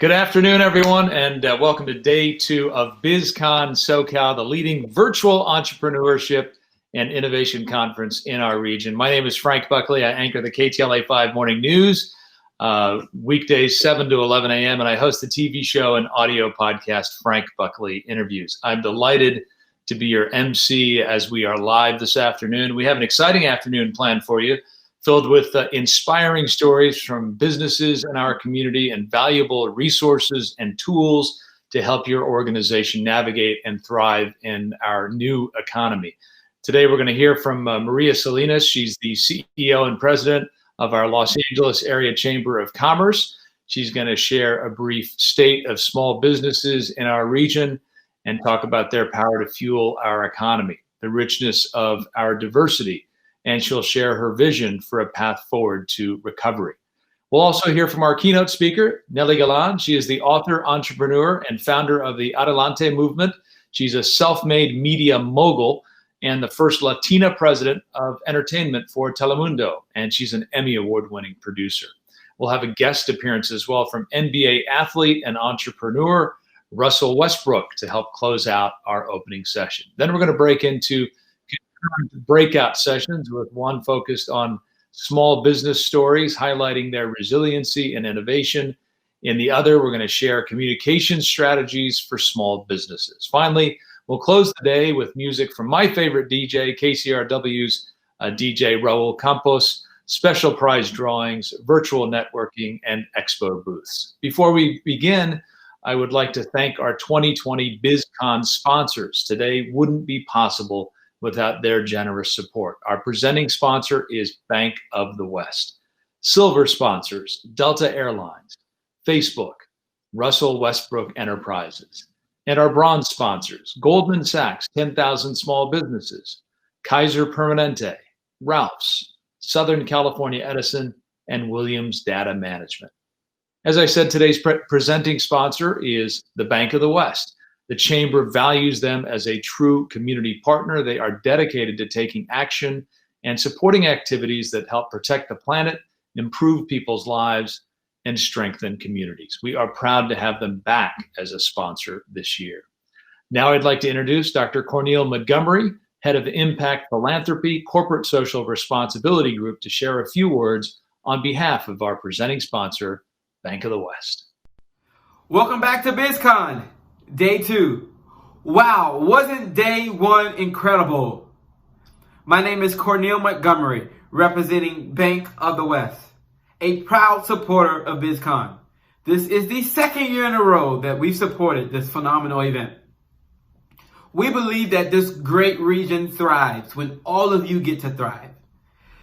Good afternoon, everyone, and welcome to day 2 of BIZCON SoCal, the leading virtual entrepreneurship and innovation conference in our region. My name is Frank Buckley. I anchor the KTLA 5 Morning News, weekdays 7 to 11 a.m., and I host the TV show and audio podcast, Frank Buckley Interviews. I'm delighted to be your MC as we are live this afternoon. We have an exciting afternoon planned for you, filled with inspiring stories from businesses in our community and valuable resources and tools to help your organization navigate and thrive in our new economy. Today, we're going to hear from Maria Salinas. She's the CEO and president of our Los Angeles Area Chamber of Commerce. She's going to share a brief state of small businesses in our region and talk about their power to fuel our economy, the richness of our diversity, and she'll share her vision for a path forward to recovery. We'll also hear from our keynote speaker, Nelly Galan. She is the author, entrepreneur, and founder of the Adelante movement. She's a self-made media mogul and the first Latina president of entertainment for Telemundo, and she's an Emmy Award-winning producer. We'll have a guest appearance as well from NBA athlete and entrepreneur Russell Westbrook to help close out our opening session. Then we're going to break into breakout sessions with one focused on small business stories, highlighting their resiliency and innovation. In the other, we're going to share communication strategies for small businesses. Finally, we'll close the day with music from my favorite DJ, KCRW's DJ Raul Campos, special prize drawings, virtual networking, and expo booths. Before we begin, I would like to thank our 2020 BIZCON sponsors. Today wouldn't be possible without their generous support. Our presenting sponsor is Bank of the West. Silver sponsors, Delta Airlines, Facebook, Russell Westbrook Enterprises. And our bronze sponsors, Goldman Sachs, 10,000 Small Businesses, Kaiser Permanente, Ralph's, Southern California Edison, and Williams Data Management. As I said, today's presenting sponsor is the Bank of the West. The Chamber values them as a true community partner. They are dedicated to taking action and supporting activities that help protect the planet, improve people's lives, and strengthen communities. We are proud to have them back as a sponsor this year. Now I'd like to introduce Dr. Cornel Montgomery, head of Impact Philanthropy Corporate Social Responsibility Group, to share a few words on behalf of our presenting sponsor, Bank of the West. Welcome back to BIZCON. Day 2. Wow, wasn't day 1 incredible? My name is Cornel Montgomery, representing Bank of the West, a proud supporter of BIZCON. This is the second year in a row that we've supported this phenomenal event. We believe that this great region thrives when all of you get to thrive.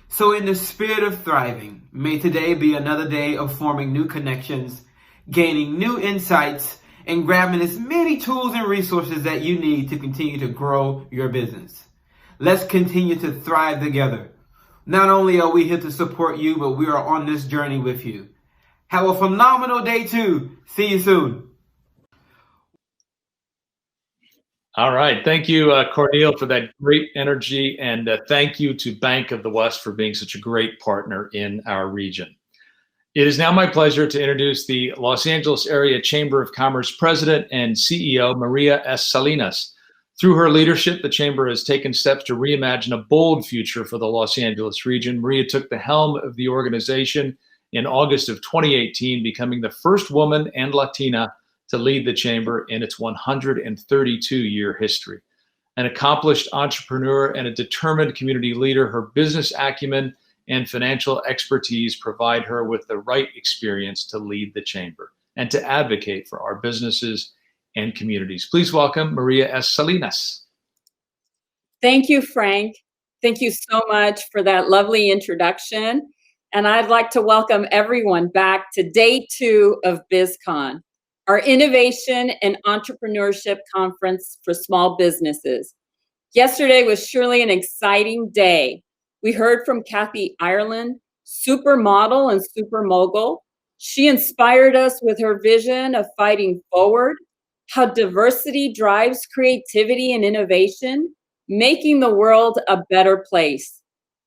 So in the spirit of thriving, may today be another day of forming new connections, gaining new insights, and grabbing as many tools and resources that you need to continue to grow your business. Let's continue to thrive together. Not only are we here to support you, but we are on this journey with you. Have a phenomenal day 2. See you soon. All right. Thank you, Cornel, for that great energy. And thank you to Bank of the West for being such a great partner in our region. It is now my pleasure to introduce the Los Angeles Area Chamber of Commerce President and CEO, Maria S. Salinas. Through her leadership, the Chamber has taken steps to reimagine a bold future for the Los Angeles region. Maria took the helm of the organization in August of 2018, becoming the first woman and Latina to lead the Chamber in its 132-year history. An accomplished entrepreneur and a determined community leader, her business acumen and financial expertise provide her with the right experience to lead the Chamber and to advocate for our businesses and communities. Please welcome Maria S. Salinas. Thank you, Frank. Thank you so much for that lovely introduction. And I'd like to welcome everyone back to day 2 of BIZCON, our Innovation and Entrepreneurship Conference for small businesses. Yesterday was surely an exciting day. We heard from Kathy Ireland, supermodel and super mogul. She inspired us with her vision of fighting forward, how diversity drives creativity and innovation, making the world a better place.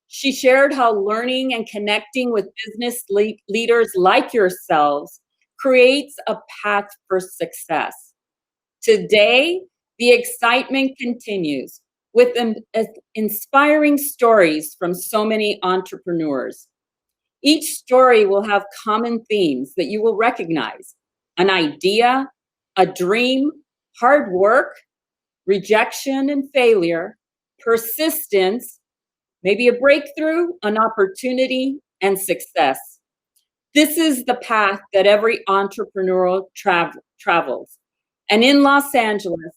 She shared how learning and connecting with business leaders like yourselves creates a path for success. Today, the excitement continues with inspiring stories from so many entrepreneurs. Each story will have common themes that you will recognize: an idea, a dream, hard work, rejection and failure, persistence, maybe a breakthrough, an opportunity, and success. This is the path that every entrepreneurial travels. And in Los Angeles,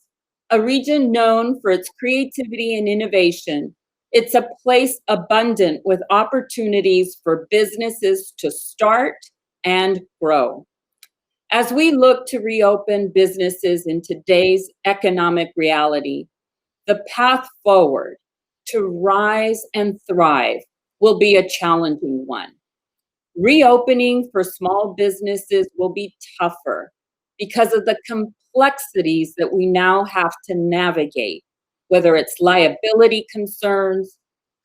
a region known for its creativity and innovation, it's a place abundant with opportunities for businesses to start and grow. As we look to reopen businesses in today's economic reality, the path forward to rise and thrive will be a challenging one. Reopening for small businesses will be tougher because of the complexities that we now have to navigate, whether it's liability concerns,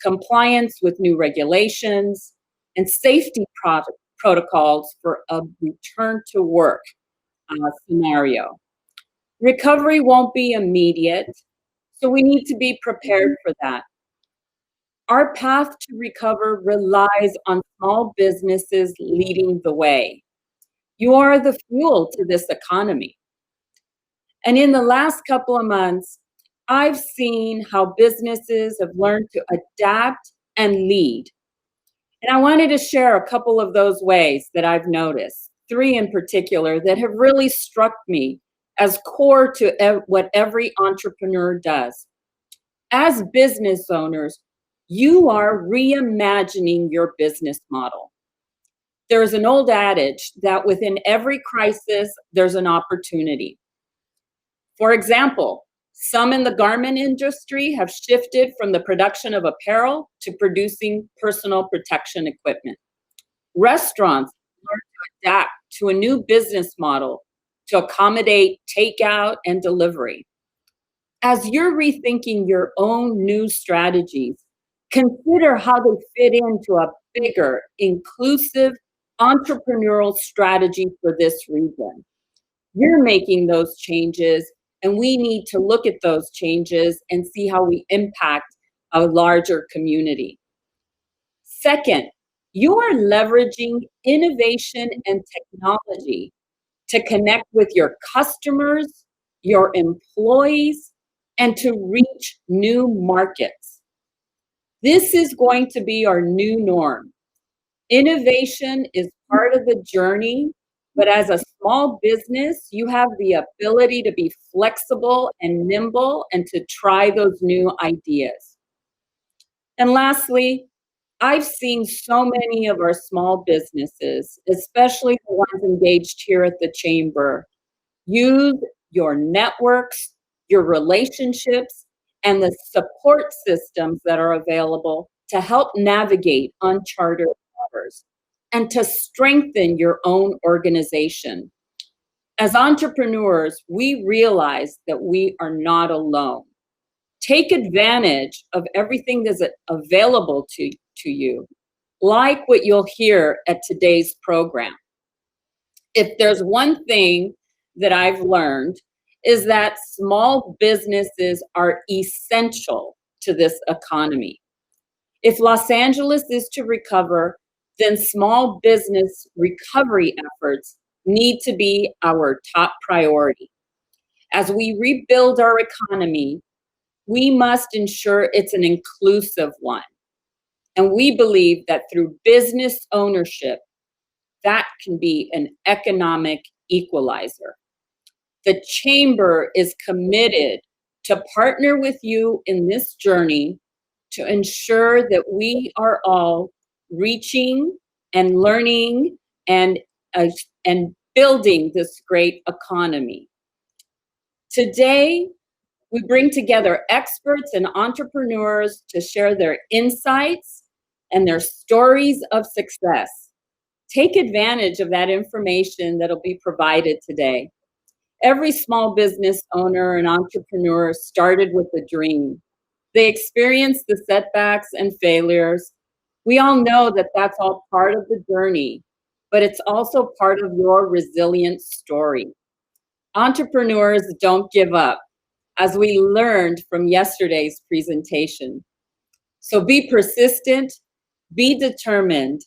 compliance with new regulations, and safety protocols for a return to work scenario. Recovery won't be immediate, so we need to be prepared for that. Our path to recover relies on small businesses leading the way. You are the fuel to this economy. And in the last couple of months, I've seen how businesses have learned to adapt and lead. And I wanted to share a couple of those ways that I've noticed, three in particular that have really struck me as core to what every entrepreneur does. As business owners, you are reimagining your business model. There's an old adage that within every crisis, there's an opportunity. For example, some in the garment industry have shifted from the production of apparel to producing personal protection equipment. Restaurants learn to adapt to a new business model to accommodate takeout and delivery. As you're rethinking your own new strategies, consider how they fit into a bigger, inclusive, entrepreneurial strategy for this region. You're making those changes, and we need to look at those changes and see how we impact a larger community. Second, you are leveraging innovation and technology to connect with your customers, your employees, and to reach new markets. This is going to be our new norm. Innovation is part of the journey, but as a small business, you have the ability to be flexible and nimble and to try those new ideas. And lastly, I've seen so many of our small businesses, especially the ones engaged here at the Chamber, use your networks, your relationships, and the support systems that are available to help navigate uncharted waters and to strengthen your own organization. As entrepreneurs, we realize that we are not alone. Take advantage of everything that's available to you, like what you'll hear at today's program. If there's one thing that I've learned is that small businesses are essential to this economy. If Los Angeles is to recover, then small business recovery efforts need to be our top priority. As we rebuild our economy, we must ensure it's an inclusive one. And we believe that through business ownership, that can be an economic equalizer. The Chamber is committed to partner with you in this journey to ensure that we are all reaching and learning and building this great economy. Today, we bring together experts and entrepreneurs to share their insights and their stories of success. Take advantage of that information that'll be provided today. Every small business owner and entrepreneur started with a dream. They experienced the setbacks and failures. We all know that that's all part of the journey. but it's also part of your resilient story. Entrepreneurs don't give up, as we learned from yesterday's presentation. So be persistent, be determined,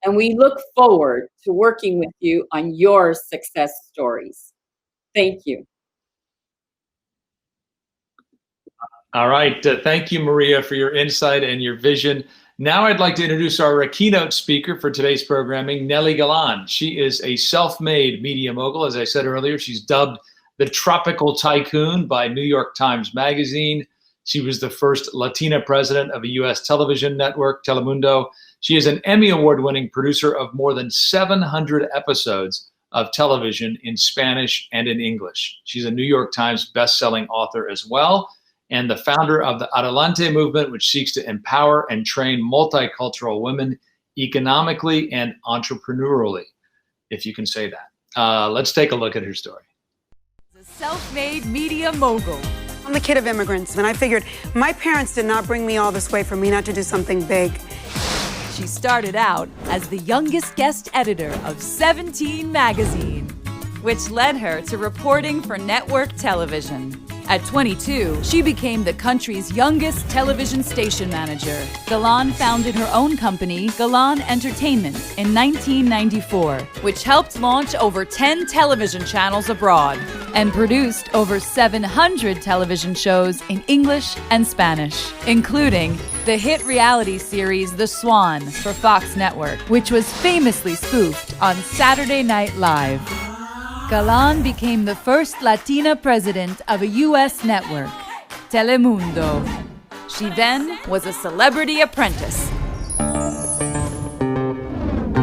and we look forward to working with you on your success stories. Thank you. All right. Thank you, Maria, for your insight and your vision. Now I'd like to introduce our keynote speaker for today's programming, Nelly Galan. She is a self-made media mogul. As I said earlier, she's dubbed the Tropical Tycoon by New York Times Magazine. She was the first Latina president of a U.S. television network, Telemundo. She is an Emmy Award-winning producer of more than 700 episodes of television in Spanish and in English. She's a New York Times best-selling author as well, and the founder of the Adelante movement, which seeks to empower and train multicultural women economically and entrepreneurially, if you can say that. Let's take a look at her story. A self-made media mogul. I'm the kid of immigrants, and I figured my parents did not bring me all this way for me not to do something big. She started out as the youngest guest editor of 17 magazine, which led her to reporting for network television. At 22, she became the country's youngest television station manager. Galan founded her own company, Galan Entertainment, in 1994, which helped launch over 10 television channels abroad and produced over 700 television shows in English and Spanish, including the hit reality series The Swan for Fox Network, which was famously spoofed on Saturday Night Live. Galan became the first Latina president of a U.S. network, Telemundo. She then was a celebrity apprentice.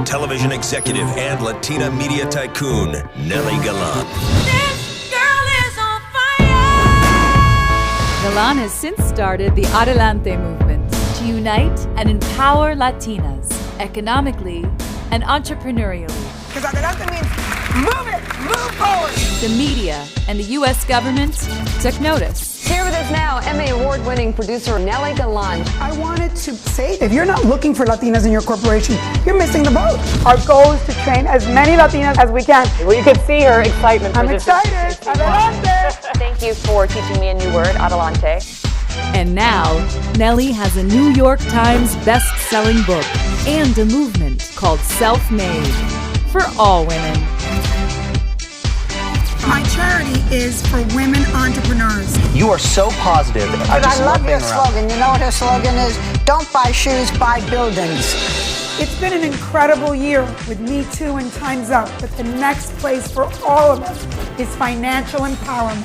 Television executive and Latina media tycoon, Nelly Galan. This girl is on fire! Galan has since started the Adelante movement to unite and empower Latinas economically and entrepreneurially. Because Adelante means move it, move forward. The media and the U.S. government took notice. Here with us now, Emmy Award-winning producer Nelly Galan. I wanted to say, if you're not looking for Latinas in your corporation, you're missing the boat. Our goal is to train as many Latinas as we can. Well, you could see her excitement. I'm excited. Adelante. Thank you for teaching me a new word, adelante. And now, Nelly has a New York Times best-selling book and a movement called Self-Made for all women. My charity is for women entrepreneurs. You are so positive. I just I love your being around. slogan. You know what her slogan is? Don't buy shoes, buy buildings. It's been an incredible year with Me Too and Time's Up, but the next place for all of us is financial empowerment.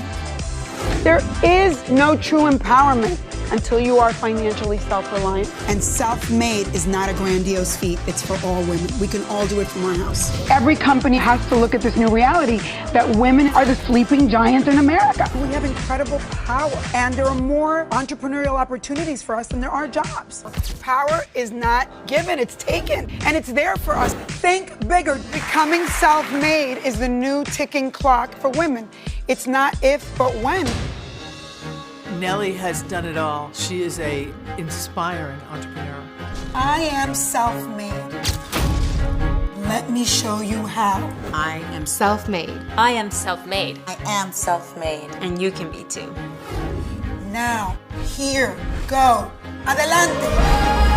There is no true empowerment until you are financially self-reliant. And self-made is not a grandiose feat. It's for all women. We can all do it from our house. Every company has to look at this new reality that women are the sleeping giants in America. We have incredible power, and there are more entrepreneurial opportunities for us than there are jobs. Power is not given, it's taken, and it's there for us. Think bigger. Becoming self-made is the new ticking clock for women. It's not if, but when. Nelly has done it all. She is an inspiring entrepreneur. I am self-made. Let me show you how. I am self-made. I am self-made. I am self-made. And you can be too. Now, here, go. Adelante.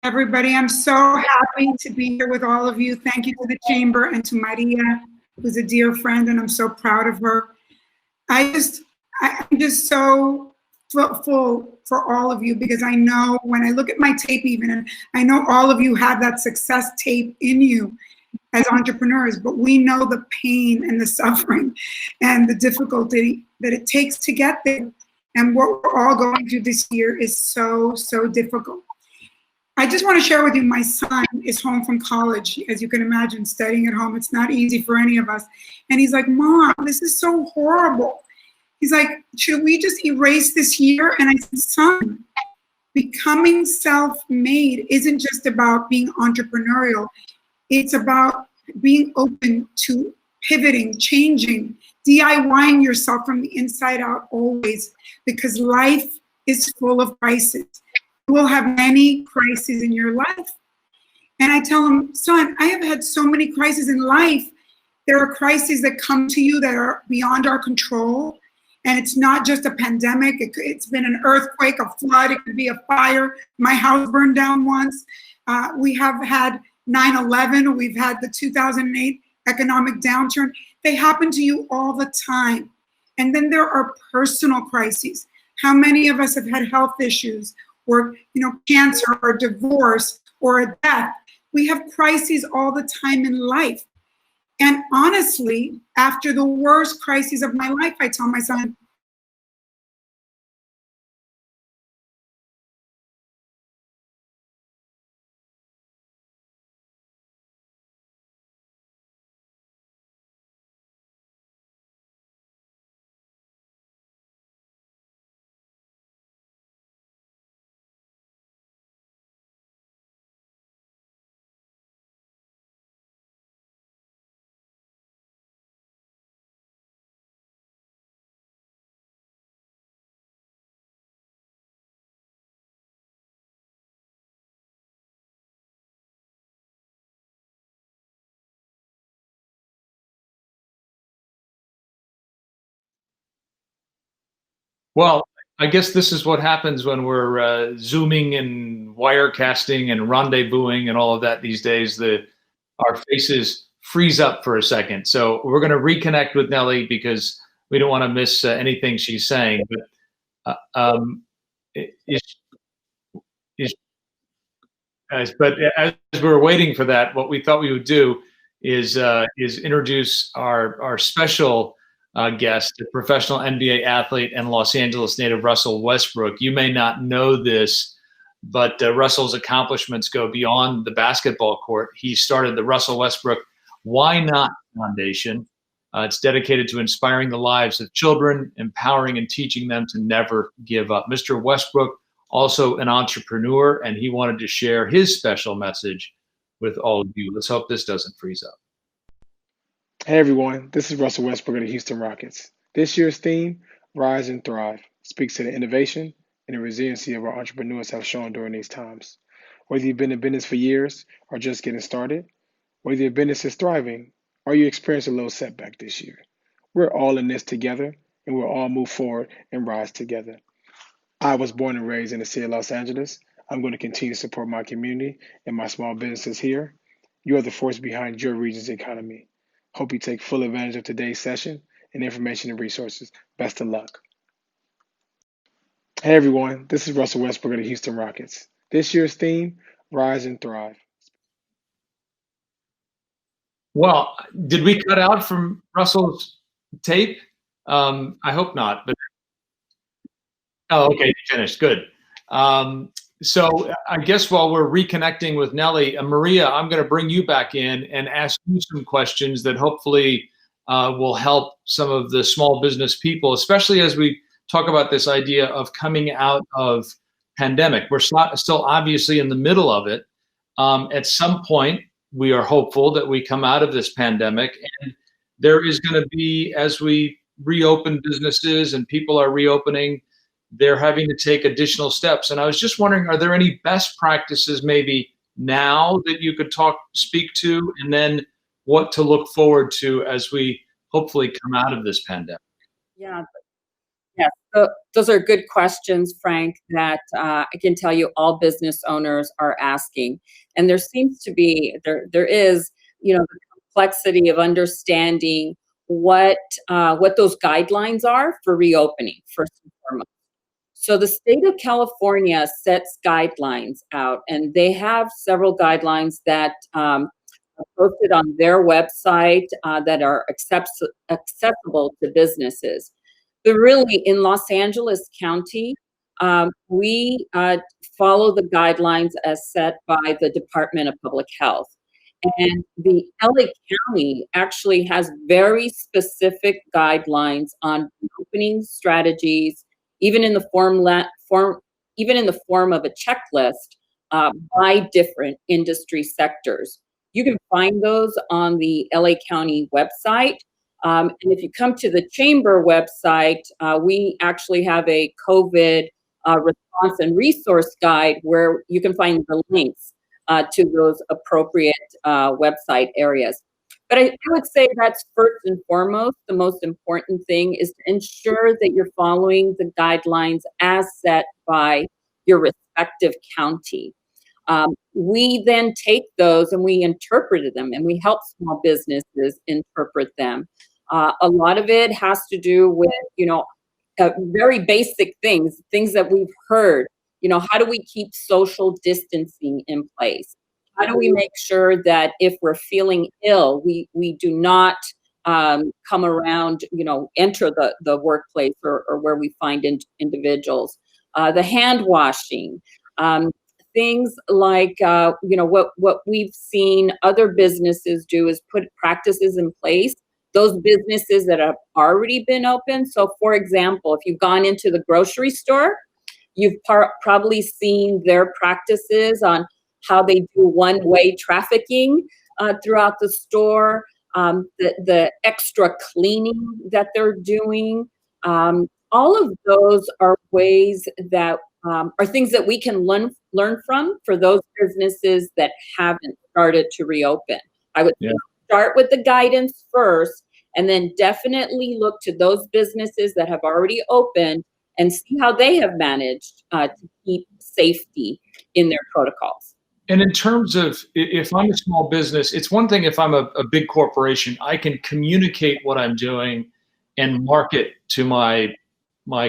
Everybody, I'm so happy to be here with all of you. Thank you to the Chamber and to Maria, who's a dear friend, and I'm so proud of her. I'm just so full for all of you, because I know when I look at my tape even, and I know all of you have that success tape in you as entrepreneurs, but we know the pain and the suffering and the difficulty that it takes to get there. And what we're all going through this year is so, so difficult. I just want to share with you, my son is home from college, as you can imagine, studying at home. It's not easy for any of us. And he's like, Mom, this is so horrible. He's like, should we just erase this year? And I said, son, becoming self-made isn't just about being entrepreneurial. It's about being open to pivoting, changing, DIYing yourself from the inside out always, because life is full of crises. You will have many crises in your life. And I tell him, son, I have had so many crises in life. There are crises that come to you that are beyond our control. And it's not just a pandemic. It's been an earthquake, a flood. It could be a fire. My house burned down once. We have had 9/11. We've had the 2008 economic downturn. They happen to you all the time. And then there are personal crises. How many of us have had health issues, or cancer, or divorce, or a death? We have crises all the time in life. And honestly, after the worst crises of my life, I tell my son, Well, I guess this is what happens when we're Zooming and wirecasting and rendezvousing and all of that these days. Our faces freeze up for a second. So we're going to reconnect with Nellie because we don't want to miss anything she's saying. But as we're waiting for that, what we thought we would do is introduce our special guest, the professional NBA athlete and Los Angeles native Russell Westbrook. You may not know this, but Russell's accomplishments go beyond the basketball court. He started the Russell Westbrook Why Not Foundation. It's dedicated to inspiring the lives of children, empowering and teaching them to never give up. Mr. Westbrook, also an entrepreneur, and he wanted to share his special message with all of you. Let's hope this doesn't freeze up. Hey everyone, this is Russell Westbrook of the Houston Rockets. This year's theme, Rise and Thrive, speaks to the innovation and the resiliency of our entrepreneurs have shown during these times. Whether you've been in business for years or just getting started, whether your business is thriving or you experience a little setback this year, we're all in this together and we'll all move forward and rise together. I was born and raised in the city of Los Angeles. I'm going to continue to support my community and my small businesses here. You are the force behind your region's economy. Hope you take full advantage of today's session and information and resources. Best of luck. Hey everyone, this is Russell Westbrook of the Houston Rockets. This year's theme, Rise and Thrive. Well, did we cut out from Russell's tape? I hope not. But oh, okay, finished. Good. So I guess while we're reconnecting with Nellie, Maria, I'm going to bring you back in and ask you some questions that hopefully will help some of the small business people, especially as we talk about this idea of coming out of pandemic. We're still obviously in the middle of it. At some point, we are hopeful that we come out of this pandemic, and there is going to be, as we reopen businesses and people are reopening, they're having to take additional steps. And I was just wondering, are there any best practices maybe now that you could speak to, and then what to look forward to as we hopefully come out of this pandemic? Yeah. So those are good questions, Frank, that I can tell you all business owners are asking. And there seems to be, there is, the complexity of understanding what those guidelines are for reopening, first and foremost. So the state of California sets guidelines out, and they have several guidelines that are posted on their website that are accessible to businesses. But really, in Los Angeles County, we follow the guidelines as set by the Department of Public Health. And the LA County actually has very specific guidelines on reopening strategies, even in the form of a checklist by different industry sectors. You can find those on the LA County website. And if you come to the Chamber website, we actually have a COVID response and resource guide where you can find the links to those appropriate website areas. But I would say that's first and foremost, the most important thing is to ensure that you're following the guidelines as set by your respective county. We then take those and we interpret them and we help small businesses interpret them. A lot of it has to do with, very basic things that we've heard. How do we keep social distancing in place? How do we make sure that if we're feeling ill, we do not come around, enter the workplace or where we find individuals? The hand washing, things like, what we've seen other businesses do is put practices in place. Those businesses that have already been open. So for example, if you've gone into the grocery store, you've probably seen their practices on how they do one-way trafficking throughout the store, the extra cleaning that they're doing. All of those are ways that are things that we can learn from for those businesses that haven't started to reopen. I would start with the guidance first, and then definitely look to those businesses that have already opened and see how they have managed to keep safety in their protocols. And in terms of, if I'm a small business, it's one thing if I'm a big corporation, I can communicate what I'm doing and market to my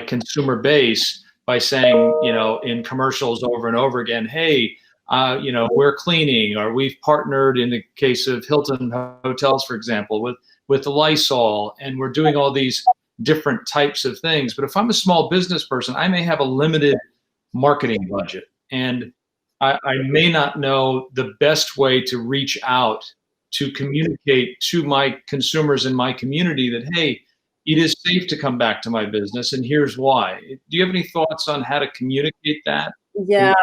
consumer base by saying, in commercials over and over again, hey, we're cleaning, or we've partnered in the case of Hilton Hotels, for example, with the Lysol, and we're doing all these different types of things. But if I'm a small business person, I may have a limited marketing budget, and I may not know the best way to reach out to communicate to my consumers in my community that, hey, it is safe to come back to my business, and here's why. Do you have any thoughts on how to communicate that? Yeah,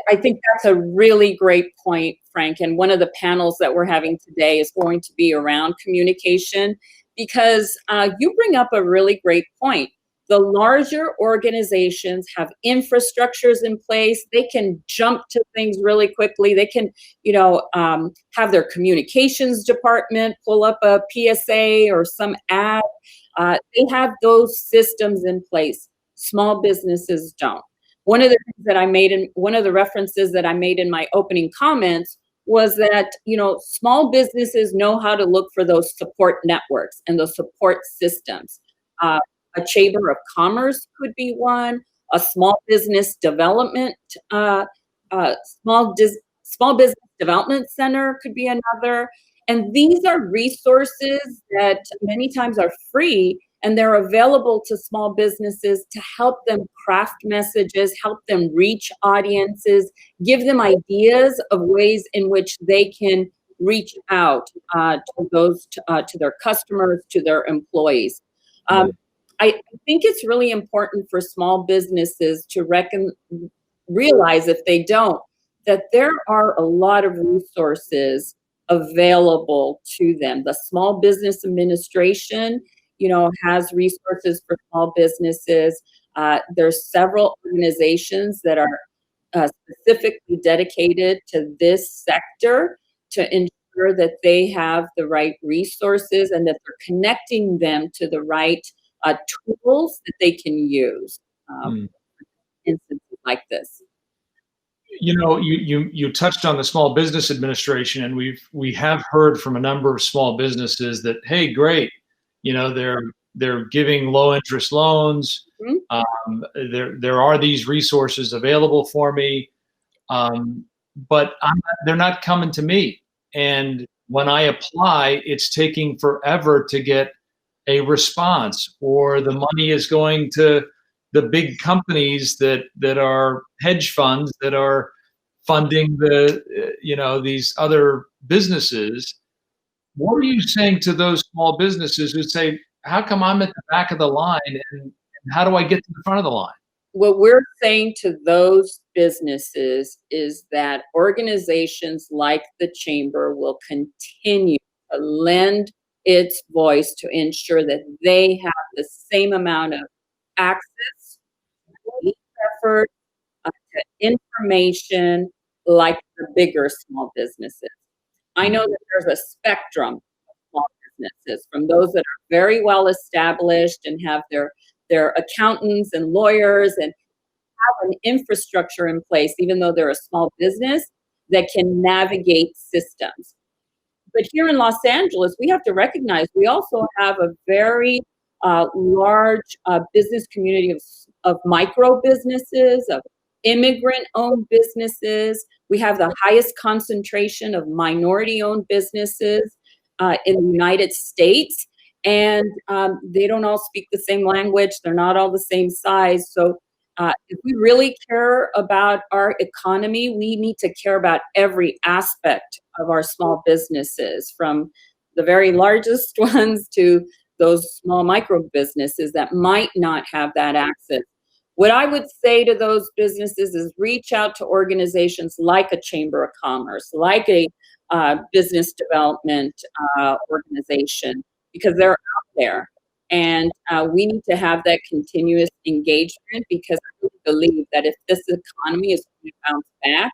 I think that's a really great point, Frank. And one of the panels that we're having today is going to be around communication, because you bring up a really great point. The larger organizations have infrastructures in place. They can jump to things really quickly. They can, have their communications department pull up a PSA or some ad. They have those systems in place. Small businesses don't. One of the things that I made in one of the references that I made in my opening comments was that, small businesses know how to look for those support networks and those support systems. A chamber of commerce could be one. A small business development, small business development center could be another. And these are resources that many times are free, and they're available to small businesses to help them craft messages, help them reach audiences, give them ideas of ways in which they can reach out to their customers, to their employees. I think it's really important for small businesses to realize, if they don't, that there are a lot of resources available to them. The Small Business Administration, has resources for small businesses. There's several organizations that are specifically dedicated to this sector to ensure that they have the right resources and that they're connecting them to the right tools that they can use in instances like this. You touched on the Small Business Administration, and we have heard from a number of small businesses that, hey, great, they're giving low interest loans. Mm-hmm. There are these resources available for me, but they're not coming to me. And when I apply, it's taking forever to get a response, or the money is going to the big companies that are hedge funds that are funding these other businesses. What are you saying to those small businesses who say, how come I'm at the back of the line, and how do I get to the front of the line? What we're saying to those businesses is that organizations like the Chamber will continue to lend its voice to ensure that they have the same amount of access, effort, to information like the bigger small businesses. I know that there's a spectrum of small businesses, from those that are very well established and have their accountants and lawyers and have an infrastructure in place, even though they're a small business, that can navigate systems. But here in Los Angeles, we have to recognize we also have a very large business community of micro businesses, of immigrant-owned businesses. We have the highest concentration of minority-owned businesses in the United States, and they don't all speak the same language. They're not all the same size. So if we really care about our economy, we need to care about every aspect of our small businesses, from the very largest ones to those small micro businesses that might not have that access. What I would say to those businesses is reach out to organizations like a Chamber of Commerce, like a business development organization, because they're out there. And we need to have that continuous engagement, because I really believe that if this economy is going to bounce back,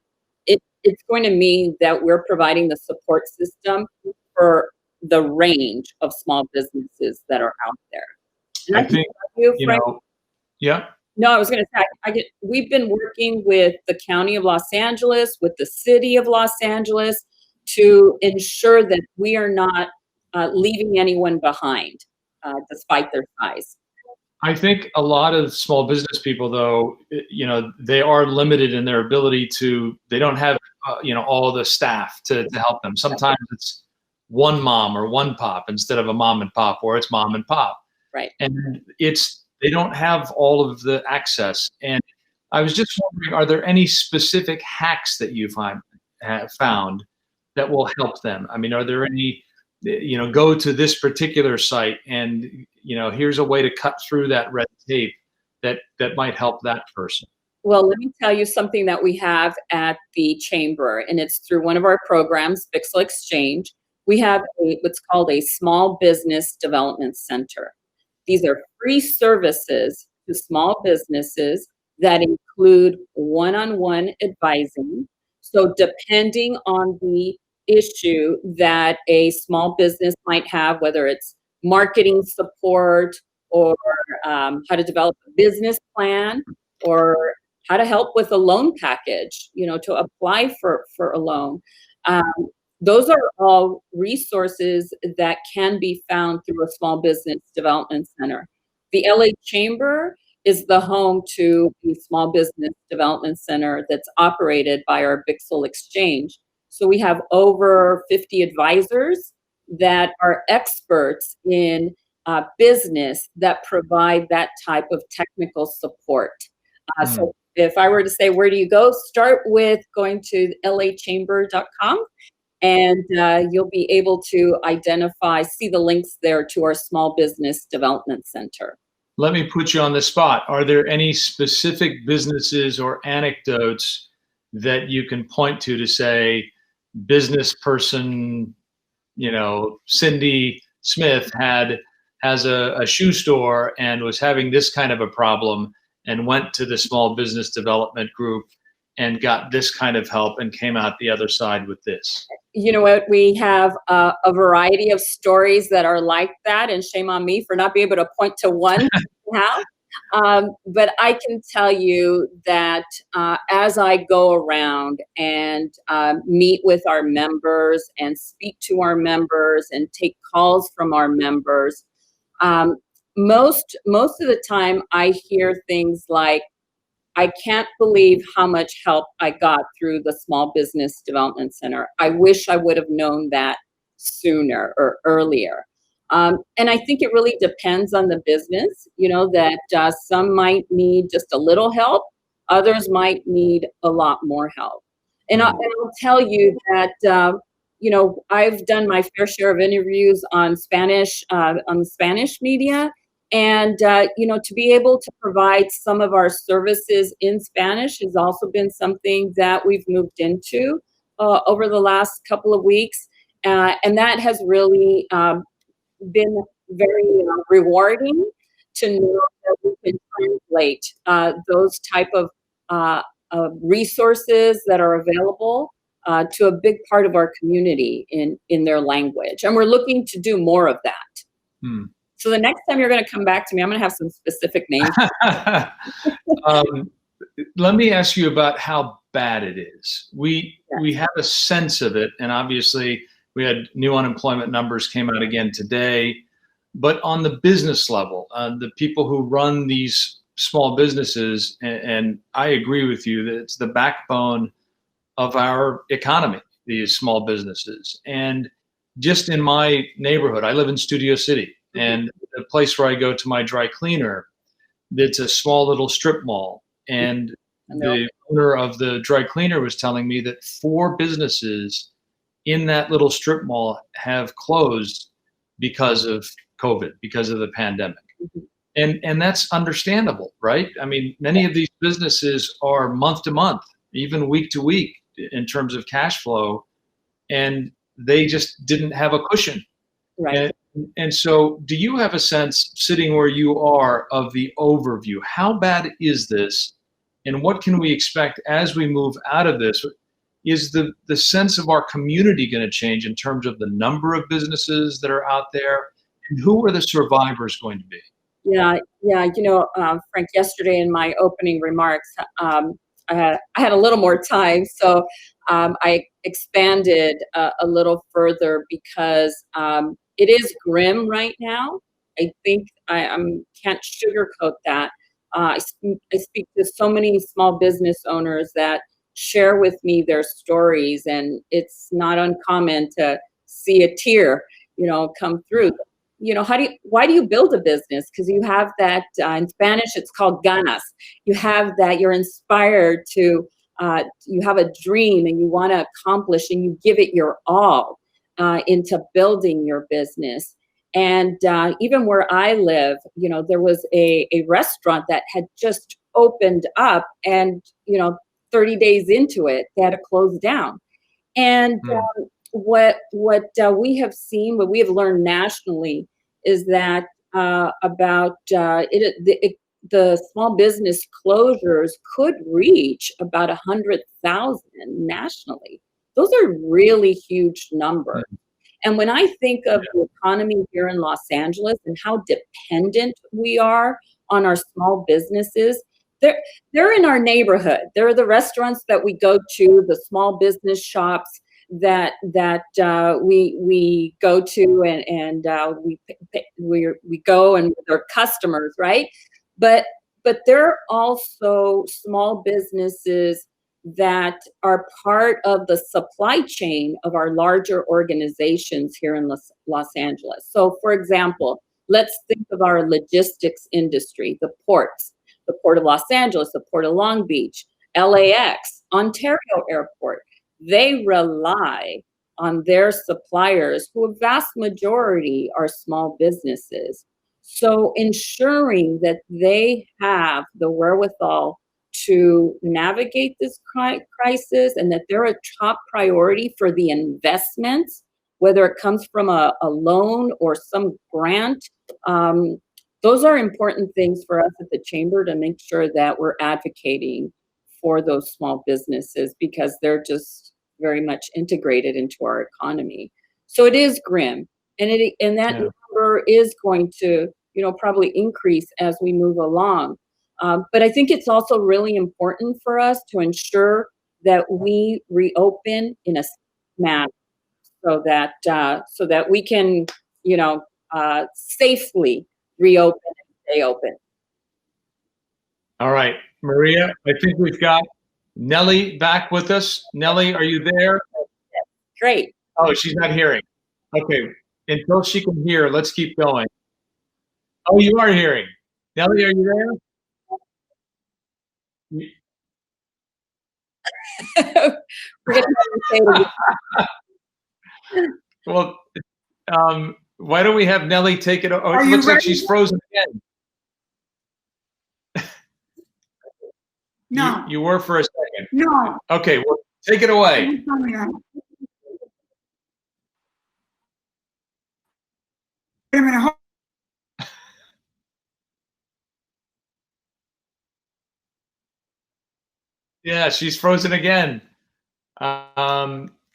it's going to mean that we're providing the support system for the range of small businesses that are out there. And I think, Frank, yeah. No, I was going to say, we've been working with the County of Los Angeles, with the City of Los Angeles, to ensure that we are not leaving anyone behind, despite their size. I think a lot of small business people, though, they are limited in their ability to, they don't have, all the staff to help them. Sometimes it's one mom or one pop instead of a mom and pop, or it's mom and pop. Right. And they don't have all of the access. And I was just wondering, are there any specific hacks that you have found that will help them? I mean, are there any, go to this particular site and, here's a way to cut through that red tape that might help that person? Well, let me tell you something that we have at the Chamber, and it's through one of our programs, Pixel Exchange. We have what's called a Small Business Development Center. These are free services to small businesses that include one-on-one advising. So depending on the issue that a small business might have, whether it's marketing support, or how to develop a business plan, or how to help with a loan package, to apply for a loan. Those are all resources that can be found through a Small Business Development Center. The LA Chamber is the home to the Small Business Development Center that's operated by our Pixel Exchange. So we have over 50 advisors that are experts in business that provide that type of technical support. So if I were to say, where do you go? Start with going to lachamber.com. And you'll be able to see the links there to our Small Business Development Center. Let me put you on the spot. Are there any specific businesses or anecdotes that you can point to say, business person, Cindy Smith has a shoe store and was having this kind of a problem and went to the Small Business Development Group and got this kind of help and came out the other side with this? You know what? We have a variety of stories that are like that, and shame on me for not being able to point to one now. But I can tell you that as I go around and meet with our members and speak to our members and take calls from our members, most of the time I hear things like, I can't believe how much help I got through the Small Business Development Center. I wish I would have known that sooner or earlier. And I think it really depends on the business, that some might need just a little help. Others might need a lot more help. And I'll tell you that, I've done my fair share of interviews on Spanish, on the Spanish media. And, to be able to provide some of our services in Spanish has also been something that we've moved into over the last couple of weeks. And that has really been very rewarding to know that we can translate those type of resources that are available to a big part of our community in their language. And we're looking to do more of that. So the next time you're going to come back to me, I'm going to have some specific names. Let me ask you about how bad it is. We have a sense of it, and obviously we had new unemployment numbers came out again today. But on the business level, the people who run these small businesses, and I agree with you that it's the backbone of our economy, these small businesses. And just in my neighborhood, I live in Studio City, and the place where I go to my dry cleaner, it's a small little strip mall. And the owner of the dry cleaner was telling me that 4 businesses in that little strip mall have closed because of COVID, because of the pandemic. And that's understandable, right? I mean, many of these businesses are month to month, even week to week in terms of cash flow, and they just didn't have a cushion. Right. And so do you have a sense, sitting where you are, of the overview? How bad is this? And what can we expect as we move out of this? Is the sense of our community going to change in terms of the number of businesses that are out there? And who are the survivors going to be? Yeah. You know, Frank, yesterday in my opening remarks, I had a little more time, so I expanded a little further because it is grim right now. I think I can't sugarcoat that. I speak to so many small business owners that share with me their stories, and it's not uncommon to see a tear, come through. Why do you build a business? Because you have that, in Spanish, it's called ganas. You have that, you're inspired to, you have a dream and you want to accomplish, and you give it your all into building your business. And even where I live, there was a restaurant that had just opened up, and, 30 days into it, they had to close down. And what we have seen, what we have learned nationally, is that the small business closures could reach about 100,000 nationally. Those are really huge numbers. And when I think of the economy here in Los Angeles and how dependent we are on our small businesses, they're in our neighborhood. They're the restaurants that we go to, the small business shops that we go to, and we go and with our customers, right? But there are also small businesses that are part of the supply chain of our larger organizations here in Los Angeles. So, for example, let's think of our logistics industry, the ports, the Port of Los Angeles, the Port of Long Beach, LAX, Ontario Airport. They rely on their suppliers, who a vast majority are small businesses. So ensuring that they have the wherewithal to navigate this crisis, and that they're a top priority for the investments, whether it comes from a loan or some grant, those are important things for us at the Chamber to make sure that we're advocating for those small businesses, because they're just very much integrated into our economy. So it is grim, and that number is going to, probably increase as we move along. But I think it's also really important for us to ensure that we reopen in a manner, so that we can, safely reopen and stay open. All right, Maria, I think we've got Nellie back with us. Nellie, are you there? Great. Oh, she's not hearing. Okay, until she can hear, let's keep going. Oh, you are hearing. Nellie, are you there? We're going to say it again. Well, why don't we have Nellie take it? Oh, it looks like she's frozen again. No. You were for a second. No. Okay, well, take it away. a minute, hold. Yeah, she's frozen again.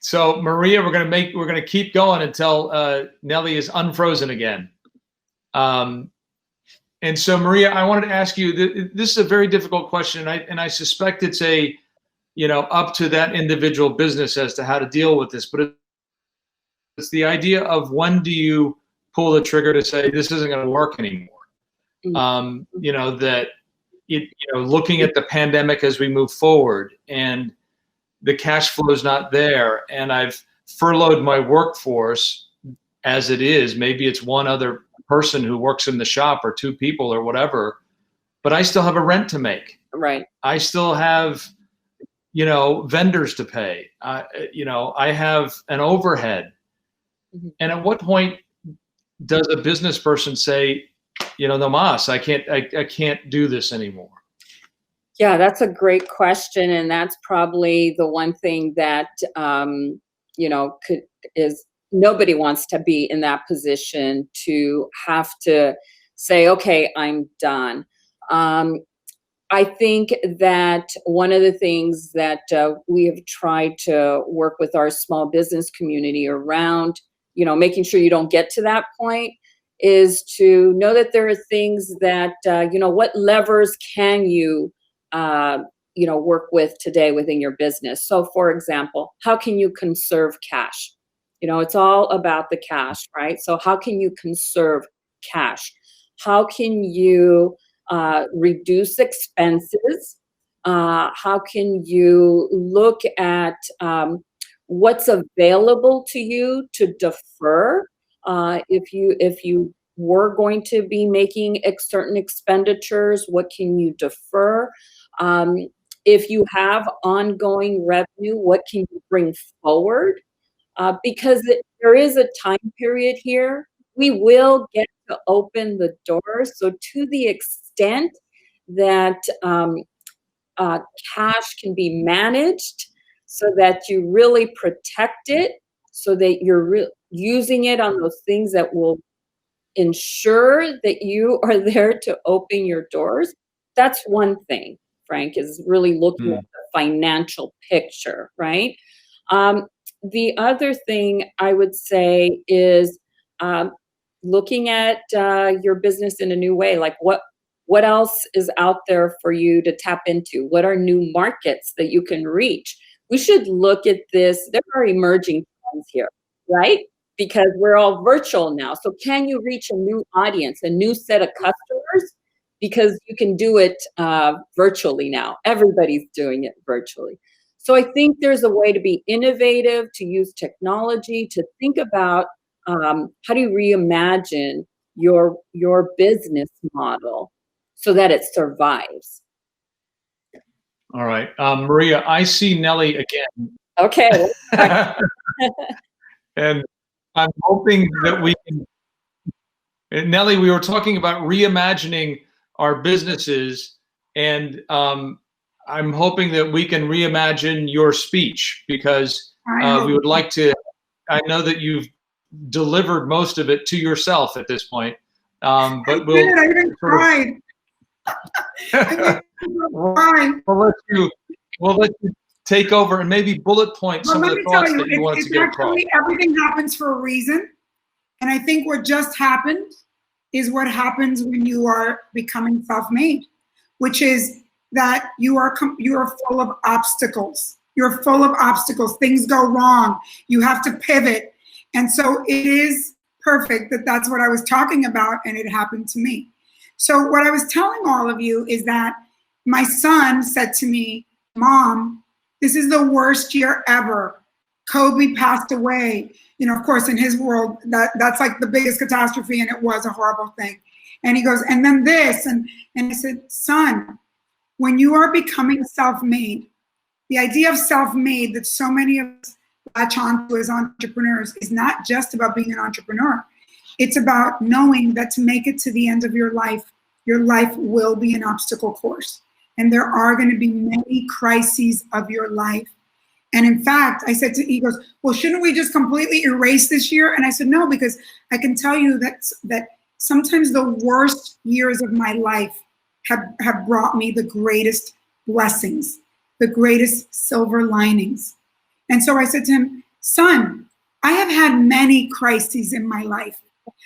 So Maria, we're gonna keep going until Nellie is unfrozen again. And so Maria, I wanted to ask you. This is a very difficult question, and I suspect it's up to that individual business as to how to deal with this. But it's the idea of when do you pull the trigger to say this isn't going to work anymore. Looking at the pandemic as we move forward, and the cash flow is not there, and I've furloughed my workforce as it is. Maybe it's one other person who works in the shop or two people or whatever, but I still have a rent to make. Right. I still have, vendors to pay. I have an overhead. Mm-hmm. And at what point does a business person say, no mas, I can't do this anymore? Yeah, that's a great question, and that's probably the one thing that nobody wants to be in that position to have to say, okay, I'm done. I think that one of the things that we have tried to work with our small business community around, making sure you don't get to that point, is to know that there are things that, what levers can you work with today within your business. So for example, how can you conserve cash? It's all about the cash, right? So how can you conserve cash? How can you reduce expenses? How can you look at what's available to you to defer? If you were going to be making certain expenditures, what can you defer? If you have ongoing revenue, what can you bring forward? Because there is a time period here. We will get to open the doors. So to the extent that cash can be managed so that you really protect it, so that you're using it on those things that will ensure that you are there to open your doors. That's one thing, Frank, is really looking at the financial picture, right? The other thing I would say is looking at your business in a new way. Like what else is out there for you to tap into? What are new markets that you can reach? We should look at this. There are emerging trends here, right? Because we're all virtual now. So can you reach a new audience, a new set of customers? Because you can do it virtually now. Everybody's doing it virtually. So I think there's a way to be innovative, to use technology, to think about how do you reimagine your business model so that it survives. All right. Maria, I see Nellie again. Okay. And I'm hoping that we can, Nellie, we were talking about reimagining our businesses, and I'm hoping that we can reimagine your speech, because we would like to, I know that you've delivered most of it to yourself at this point, but I even cried. We'll let you take over and maybe bullet point some of the thoughts that you wanted to get across. Everything happens for a reason. And I think what just happened is what happens when you are becoming self-made, which is that you are full of obstacles. You're full of obstacles. Things go wrong. You have to pivot. And so it is perfect that that's what I was talking about, and it happened to me. So what I was telling all of you is that my son said to me, Mom, this is the worst year ever. Kobe passed away. Of course, in his world, that's like the biggest catastrophe, and it was a horrible thing. And he goes, and then this, and I said, son, when you are becoming self-made, the idea of self-made that so many of us latch onto as entrepreneurs is not just about being an entrepreneur. It's about knowing that to make it to the end of your life will be an obstacle course. And there are going to be many crises of your life. And in fact, I said to, he goes, well, shouldn't we just completely erase this year? And I said, no, because I can tell you that sometimes the worst years of my life have brought me the greatest blessings, the greatest silver linings. And so I said to him, son, I have had many crises in my life.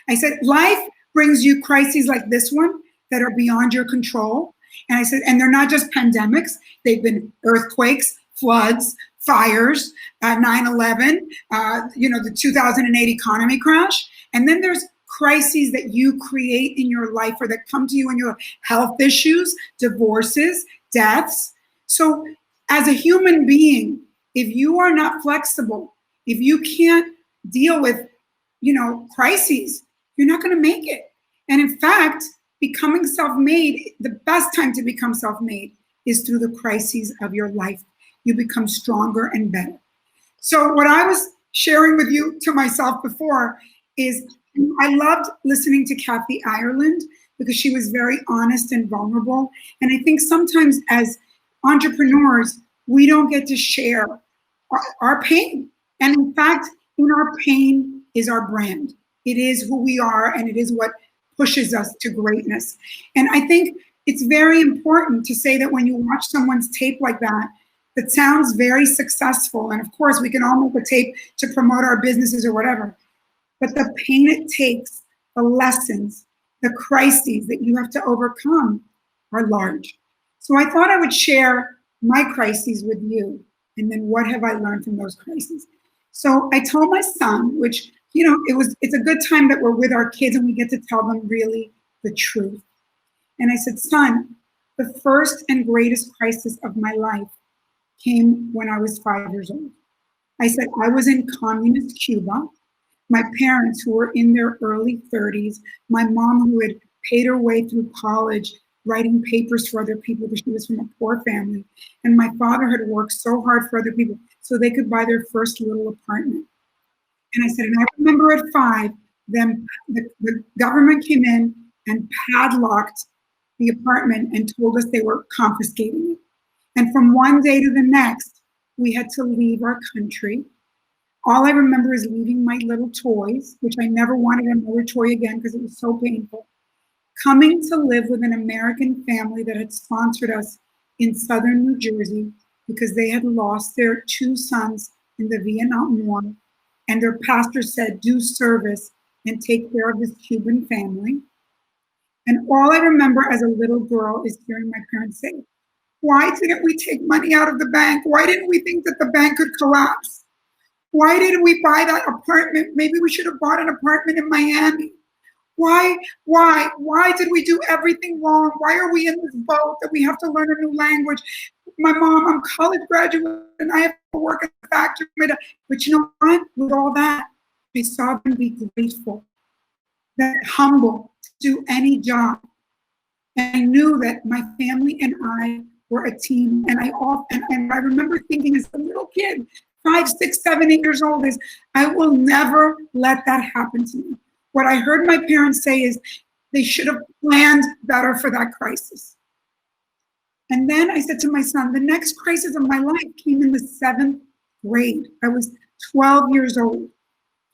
I said, life brings you crises like this one that are beyond your control. And I said, and they're not just pandemics. They've been earthquakes, floods, fires, 9/11, the 2008 economy crash. And then there's crises that you create in your life or that come to you in your health issues, divorces, deaths. So as a human being, if you are not flexible, if you can't deal with, crises, you're not going to make it. And in fact, becoming self-made, the best time to become self-made is through the crises of your life. You become stronger and better. So what I was sharing with you to myself before is I loved listening to Kathy Ireland because she was very honest and vulnerable. And I think sometimes as entrepreneurs, we don't get to share our pain. And in fact, in our pain is our brand. It is who we are, and it is what pushes us to greatness. And I think it's very important to say that when you watch someone's tape like that, that sounds very successful. And of course, we can all make a tape to promote our businesses or whatever. But the pain it takes, the lessons, the crises that you have to overcome are large. So I thought I would share my crises with you. And then what have I learned from those crises? So I told my son, which, it's a good time that we're with our kids and we get to tell them really the truth. And I said, son, the first and greatest crisis of my life came when I was 5 years old. I said, I was in communist Cuba. My parents, who were in their early 30s, my mom, who had paid her way through college, writing papers for other people because she was from a poor family. And my father had worked so hard for other people so they could buy their first little apartment. And I said, and I remember at 5, then the government came in and padlocked the apartment and told us they were confiscating it. And from one day to the next, we had to leave our country. All I remember is leaving my little toys, which I never wanted another toy again because it was so painful. Coming to live with an American family that had sponsored us in southern New Jersey because they had lost their 2 sons in the Vietnam War. And their pastor said, do service and take care of this Cuban family. And all I remember as a little girl is hearing my parents say, why didn't we take money out of the bank? Why didn't we think that the bank could collapse? Why didn't we buy that apartment? Maybe we should have bought an apartment in Miami. Why did we do everything wrong? Why are we in this boat that we have to learn a new language? My mom, I'm college graduate and I have to work at the factory. But you know what? With all that, I saw them be grateful, that humble to do any job. And I knew that my family and I were a team. And I remember thinking as a little kid, 5, 6, 7, 8 years old, is I will never let that happen to me. What I heard my parents say is they should have planned better for that crisis. And then I said to my son, the next crisis of my life came in the 7th grade. I was 12 years old.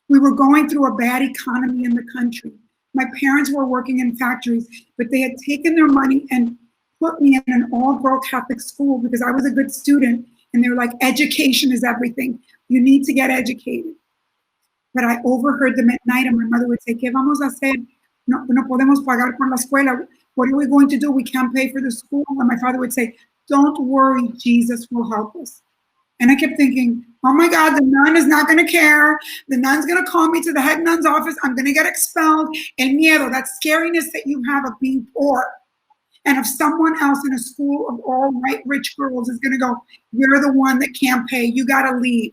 We were going through a bad economy in the country. My parents were working in factories, but they had taken their money and put me in an all-girl Catholic school because I was a good student. And they were like, education is everything. You need to get educated. But I overheard them at night, and my mother would say, ¿Qué vamos a hacer? No podemos pagar por la escuela. What are we going to do? We can't pay for the school. And my father would say, don't worry, Jesus will help us. And I kept thinking, oh my God, the nun is not going to care. The nun's going to call me to the head nun's office. I'm going to get expelled. El miedo, that scariness that you have of being poor. And if someone else in a school of all white rich girls is going to go, you're the one that can't pay, you got to leave.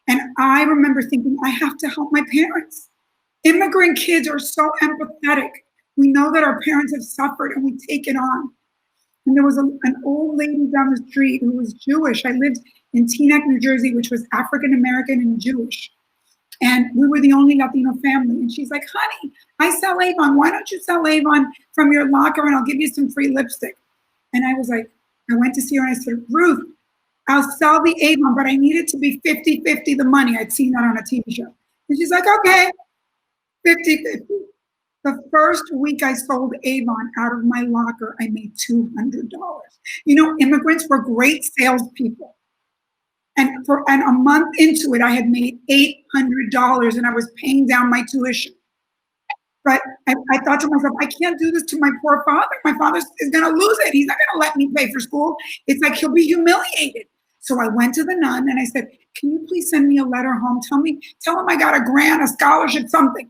And I remember thinking, I have to help my parents. Immigrant kids are so empathetic. We know that our parents have suffered and we take it on. And there was an old lady down the street who was Jewish. I lived in Teaneck, New Jersey, which was African-American and Jewish. And we were the only Latino family. And she's like, honey, I sell Avon. Why don't you sell Avon from your locker and I'll give you some free lipstick? And I was like, I went to see her and I said, Ruth, I'll sell the Avon, but I need it to be 50-50 the money. I'd seen that on a TV show. And she's like, okay, 50-50. The first week I sold Avon out of my locker, I made $200. You know, immigrants were great salespeople. And a month into it, I had made $800 and I was paying down my tuition. But I thought to myself, I can't do this to my poor father. My father is going to lose it. He's not going to let me pay for school. It's like he'll be humiliated. So I went to the nun and I said, can you please send me a letter home? Tell him I got a grant, a scholarship, something.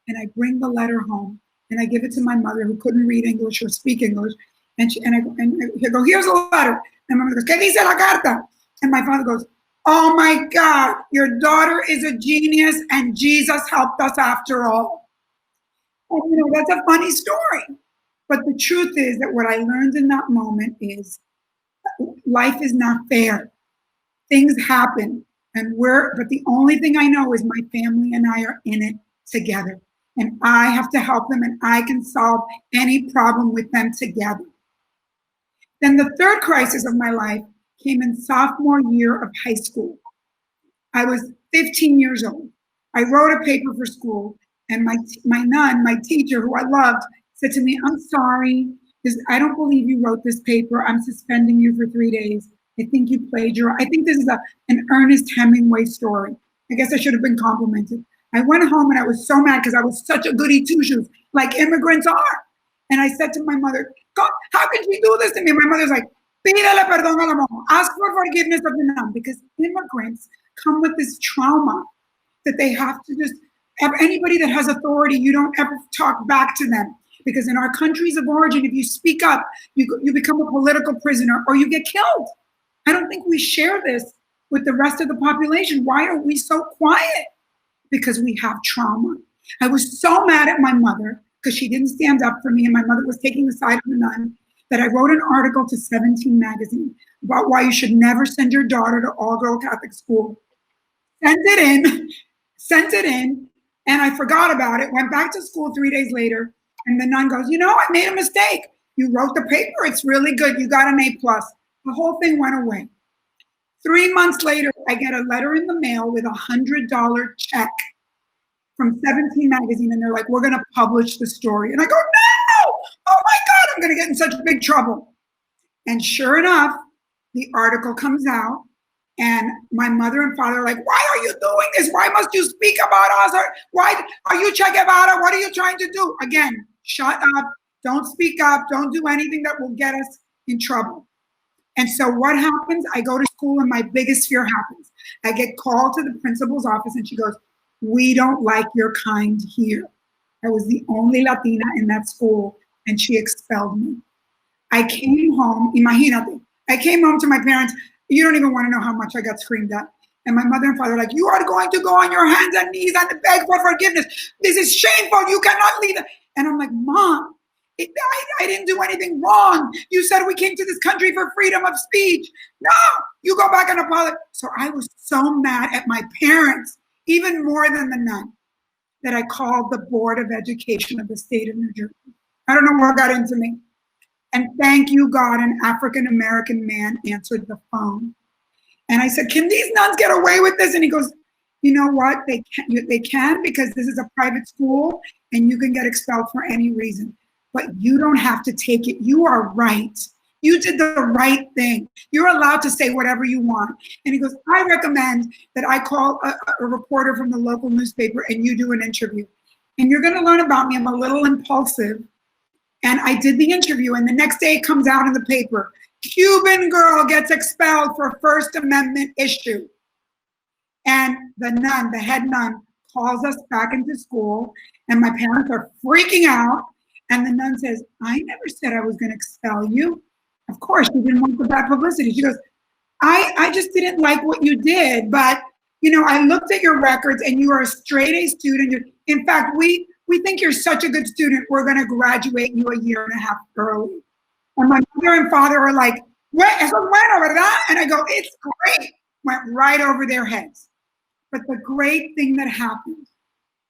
And I bring the letter home and I give it to my mother who couldn't read English or speak English. And I go, here's a letter. And my mother goes, ¿Qué dice la carta? And my father goes, oh my God, your daughter is a genius and Jesus helped us after all. And, you know, that's a funny story. But the truth is that what I learned in that moment is life is not fair. Things happen but the only thing I know is my family and I are in it together. And I have to help them and I can solve any problem with them together. Then the third crisis of my life came in sophomore year of high school. I was 15 years old. I wrote a paper for school and my nun, my teacher who I loved, said to me, I'm sorry, I don't believe you wrote this paper. I'm suspending you for 3 days. I think you plagiarized. I think this is an Ernest Hemingway story. I guess I should have been complimented. I went home and I was so mad because I was such a goody two-shoes, like immigrants are. And I said to my mother, God, how could you do this to me? My mother's like, pídele perdón a la mamá. Ask for forgiveness of the nun, because immigrants come with this trauma that they have to just have anybody that has authority, you don't ever talk back to them. Because in our countries of origin, if you speak up, you become a political prisoner or you get killed. I don't think we share this with the rest of the population. Why are we so quiet? Because we have trauma. I was so mad at my mother because she didn't stand up for me and my mother was taking the side of the nun that I wrote an article to 17 magazine about why you should never send your daughter to all-girl Catholic school. Sent it in, and I forgot about it, went back to school 3 days later, and the nun goes, you know, I made a mistake. You wrote the paper, it's really good, you got an A+. The whole thing went away. 3 months later, I get a letter in the mail with $100 check from 17 magazine, and they're like, we're gonna publish the story. And I go, no, oh my God, I'm gonna get in such big trouble. And sure enough, the article comes out, and my mother and father are like, why are you doing this? Why must you speak about us? Why are you Che Guevara? What are you trying to do? Again, shut up, don't speak up, don't do anything that will get us in trouble. And so what happens? I go to school and my biggest fear happens. I get called to the principal's office and she goes, we don't like your kind here. I was the only Latina in that school and she expelled me. I came home, imagínate, I came home to my parents. You don't even want to know how much I got screamed at. And my mother and father are like, you are going to go on your hands and knees and beg for forgiveness. This is shameful. You cannot leave it. And I'm like, Mom, I didn't do anything wrong. You said we came to this country for freedom of speech. No, you go back and apologize. So I was so mad at my parents, even more than the nun, that I called the Board of Education of the state of New Jersey. I don't know what got into me. And thank you, God, an African-American man answered the phone. And I said, can these nuns get away with this? And he goes, you know what? They can because this is a private school and you can get expelled for any reason. But you don't have to take it. You are right. You did the right thing. You're allowed to say whatever you want. And he goes, I recommend that I call a reporter from the local newspaper and you do an interview. And you're going to learn about me. I'm a little impulsive. And I did the interview, and the next day it comes out in the paper. Cuban girl gets expelled for First Amendment issue. And the nun, the head nun, calls us back into school, and my parents are freaking out. And the nun says, I never said I was going to expel you. Of course, she didn't want the bad publicity. She goes, I just didn't like what you did, but you know, I looked at your records, and you are a straight A student. In fact, we think you're such a good student, we're going to graduate you 1.5 years early. And my mother and father are like, eso bueno, ¿verdad? And I go, it's great. Went right over their heads. But the great thing that happened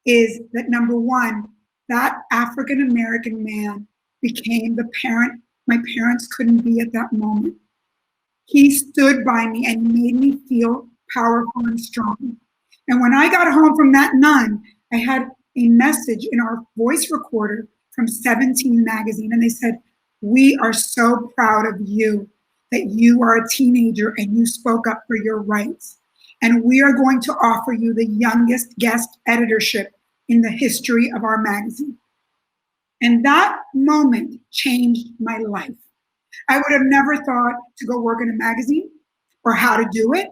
is that, number one, that African-American man became the parent my parents couldn't be at that moment. He stood by me and made me feel powerful and strong. And when I got home from that nun, I had a message in our voice recorder from 17 magazine, and they said, "We are so proud of you, that you are a teenager and you spoke up for your rights. And we are going to offer you the youngest guest editorship in the history of our magazine." And that moment changed my life. I would have never thought to go work in a magazine or how to do it.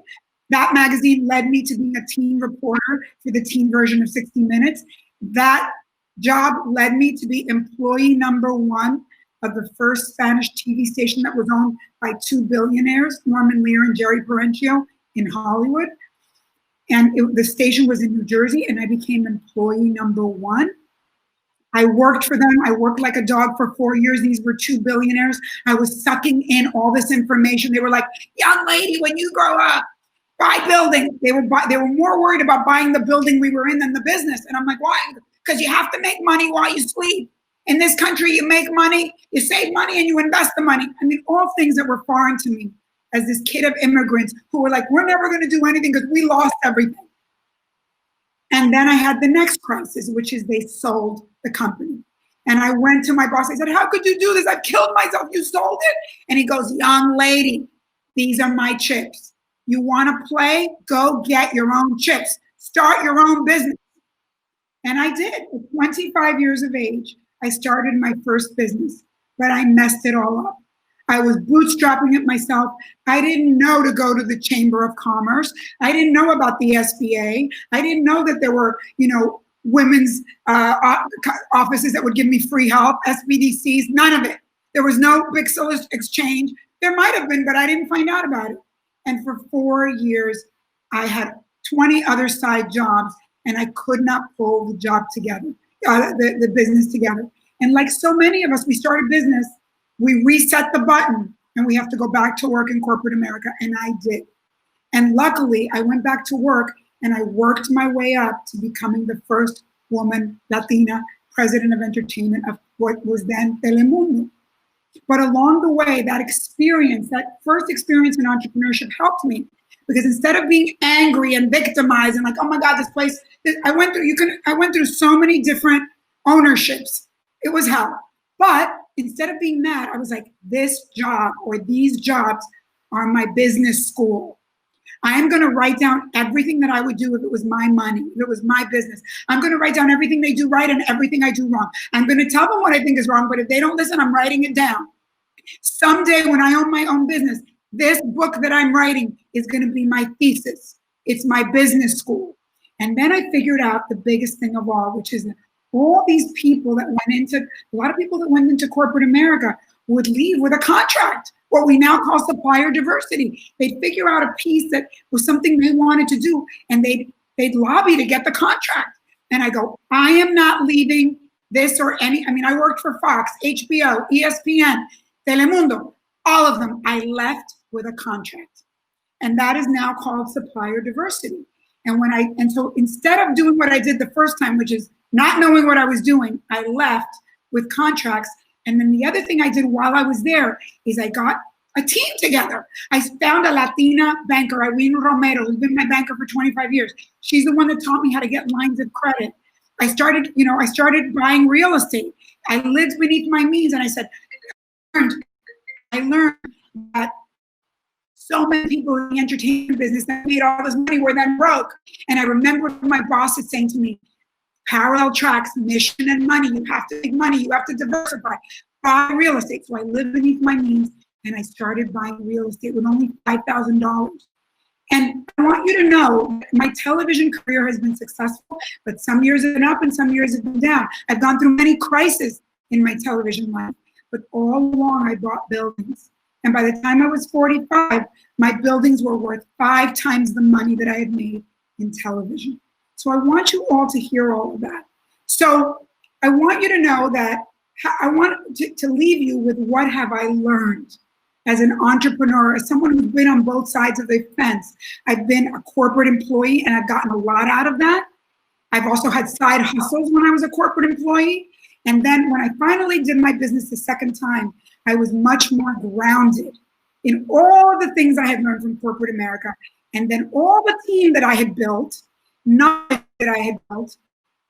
That magazine led me to being a teen reporter for the teen version of 60 Minutes. That job led me to be employee number 1 of the first Spanish TV station that was owned by 2 billionaires, Norman Lear and Jerry Perenchio, in Hollywood. And the station was in New Jersey, and I became employee number 1. I worked for them. I worked like a dog for 4 years. These were 2 billionaires. I was sucking in all this information. They were like, "Young lady, when you grow up, buy buildings." They were more worried about buying the building we were in than the business. And I'm like, why? Because you have to make money while you sleep. In this country, you make money, you save money, and you invest the money. I mean, all things that were foreign to me as this kid of immigrants who were like, we're never going to do anything because we lost everything. And then I had the next crisis, which is they sold the company. And I went to my boss. I said, "How could you do this? I've killed myself. You sold it?" And he goes, "Young lady, these are my chips. You want to play? Go get your own chips. Start your own business." And I did. At 25 years of age, I started my first business, but I messed it all up. I was bootstrapping it myself. I didn't know to go to the Chamber of Commerce. I didn't know about the SBA. I didn't know that there were, women's offices that would give me free help, SBDCs, none of it. There was no Pixel exchange. There might have been, but I didn't find out about it. And for 4 years, I had 20 other side jobs, and I could not pull the job together, the business together. And like so many of us, we start a business, we reset the button, and we have to go back to work in corporate America, and I did. And luckily, I went back to work, and I worked my way up to becoming the first woman, Latina, president of entertainment of what was then Telemundo. But along the way, that experience, that first experience in entrepreneurship helped me, because instead of being angry and victimized and like, oh my God, this place, I went through so many different ownerships. It was hell. But instead of being mad, I was like, this job or these jobs are my business school. I am going to write down everything that I would do if it was my money, if it was my business. I'm going to write down everything they do right and everything I do wrong. I'm going to tell them what I think is wrong, but if they don't listen, I'm writing it down. Someday when I own my own business, this book that I'm writing is going to be my thesis. It's my business school. And then I figured out the biggest thing of all, which is that all these people that a lot of people that went into corporate America would leave with a contract, what we now call supplier diversity. They'd figure out a piece that was something they wanted to do, and they'd lobby to get the contract. And I go, I am not leaving this or I worked for Fox, HBO, ESPN, Telemundo, all of them. I left with a contract. And that is now called supplier diversity. And so instead of doing what I did the first time, which is not knowing what I was doing, I left with contracts. And then the other thing I did while I was there is I got a team together. I found a Latina banker, Irene Romero, who's been my banker for 25 years. She's the one that taught me how to get lines of credit. I started buying real estate. I lived beneath my means, and I said, I learned that so many people in the entertainment business that made all this money were then broke. And I remember my boss is saying to me, parallel tracks, mission and money. You have to make money. You have to diversify. Buy real estate. So I lived beneath my means, and I started buying real estate with only $5,000. And I want you to know my television career has been successful, but some years have been up and some years have been down. I've gone through many crises in my television life, but all along I bought buildings. And by the time I was 45, my buildings were worth 5 times the money that I had made in television. So I want you all to hear all of that. So I want you to know that I want to leave you with what have I learned as an entrepreneur, as someone who's been on both sides of the fence. I've been a corporate employee, and I've gotten a lot out of that. I've also had side hustles when I was a corporate employee. And then when I finally did my business the second time, I was much more grounded in all the things I had learned from corporate America, and then all the team that I had built, knowledge that I had built,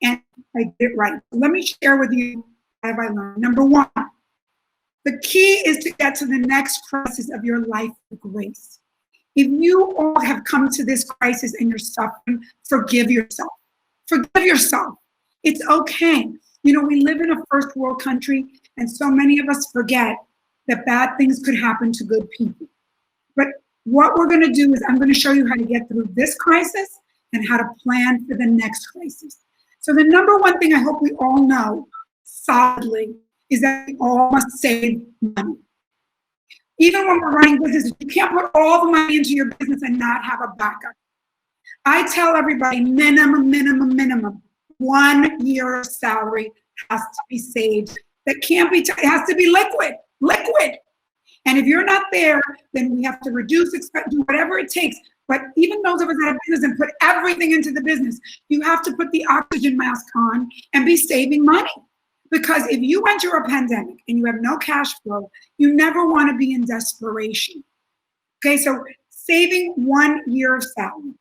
and I did it right. Let me share with you what have I learned. Number one, the key is to get to the next crisis of your life with grace. If you all have come to this crisis and you're suffering, forgive yourself. Forgive yourself. It's okay. You know, we live in a first world country, and so many of us forget that bad things could happen to good people. But what we're going to do is I'm going to show you how to get through this crisis and how to plan for the next crisis. So the number one thing I hope we all know solidly is that we all must save money. Even when we're running businesses, you can't put all the money into your business and not have a backup. I tell everybody minimum, 1 year of salary has to be saved. That can't be, it has to be liquid. And if you're not there, then we have to reduce expense, do whatever it takes. But even those of us that have business and put everything into the business, you have to put the oxygen mask on and be saving money. Because if you enter a pandemic and you have no cash flow, you never want to be in desperation. Okay, so saving 1 year of salary.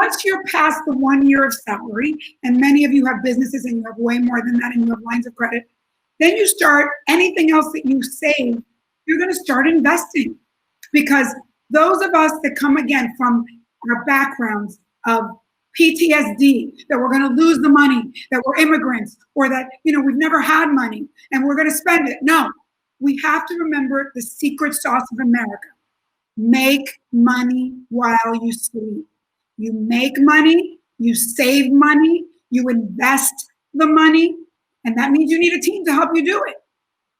Once you're past the 1 year of salary, and many of you have businesses and you have way more than that and you have lines of credit, then you start anything else that you save, you're going to start investing. Because those of us that come again from our backgrounds of PTSD, that we're going to lose the money, that we're immigrants, or that, you know, we've never had money and we're going to spend it. No, we have to remember the secret sauce of America. Make money while you sleep. You make money, you save money, you invest the money, and that means you need a team to help you do it.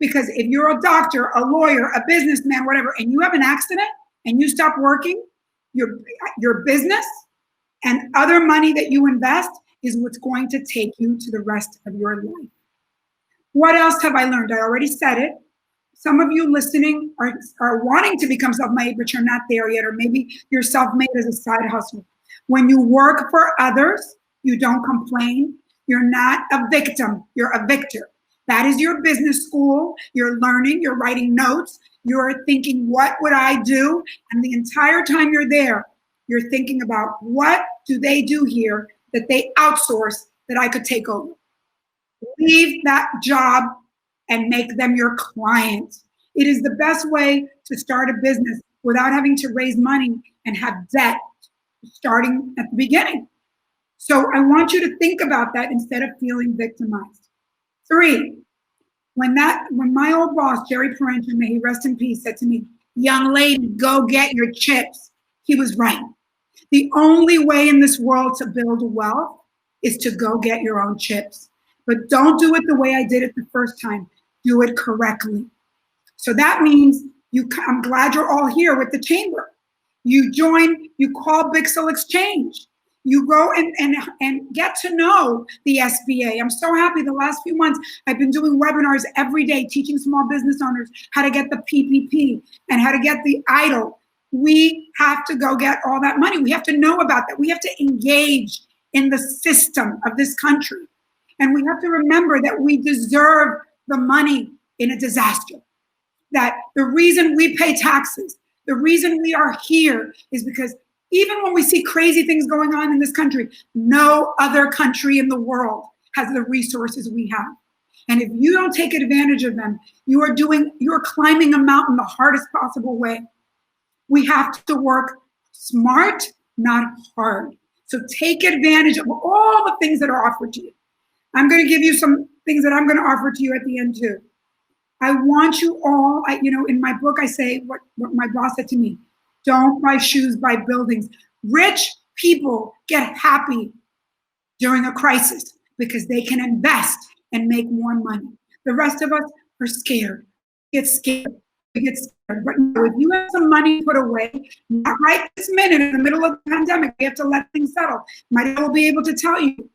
Because if you're a doctor, a lawyer, a businessman, whatever, and you have an accident and you stop working, your business and other money that you invest is what's going to take you to the rest of your life. What else have I learned? I already said it. Some of you listening are wanting to become self-made, but you're not there yet, or maybe you're self-made as a side hustle. When you work for others, you don't complain. You're not a victim, you're a victor. That is your business school. You're learning, you're writing notes, you're thinking, what would I do? And the entire time you're there, you're thinking about what do they do here that they outsource that I could take over. Leave that job and make them your client. It is the best way to start a business without having to raise money and have debt starting at the beginning. So I want you to think about that instead of feeling victimized. 3, when my old boss, Jerry Parenti, may he rest in peace, said to me, young lady, go get your chips. He was right. The only way in this world to build wealth is to go get your own chips. But don't do it the way I did it the first time. Do it correctly. So that means I'm glad you're all here with the chamber. You join, you call BIZCON Exchange. You go and get to know the SBA. I'm so happy the last few months I've been doing webinars every day, teaching small business owners how to get the PPP and how to get the EIDL. We have to go get all that money. We have to know about that. We have to engage in the system of this country. And we have to remember that we deserve the money in a disaster. That the reason we pay taxes, the reason we are here is because even when we see crazy things going on in this country, no other country in the world has the resources we have. And if you don't take advantage of them, you're climbing a mountain the hardest possible way. We have to work smart, not hard. So take advantage of all the things that are offered to you. I'm going to give you some things that I'm going to offer to you at the end too. I want you all, in my book, I say what my boss said to me, don't buy shoes, buy buildings. Rich people get happy during a crisis because they can invest and make more money. The rest of us are scared. We get scared. But if you have some money put away, not right this minute in the middle of the pandemic, we have to let things settle. Maria will be able to tell you,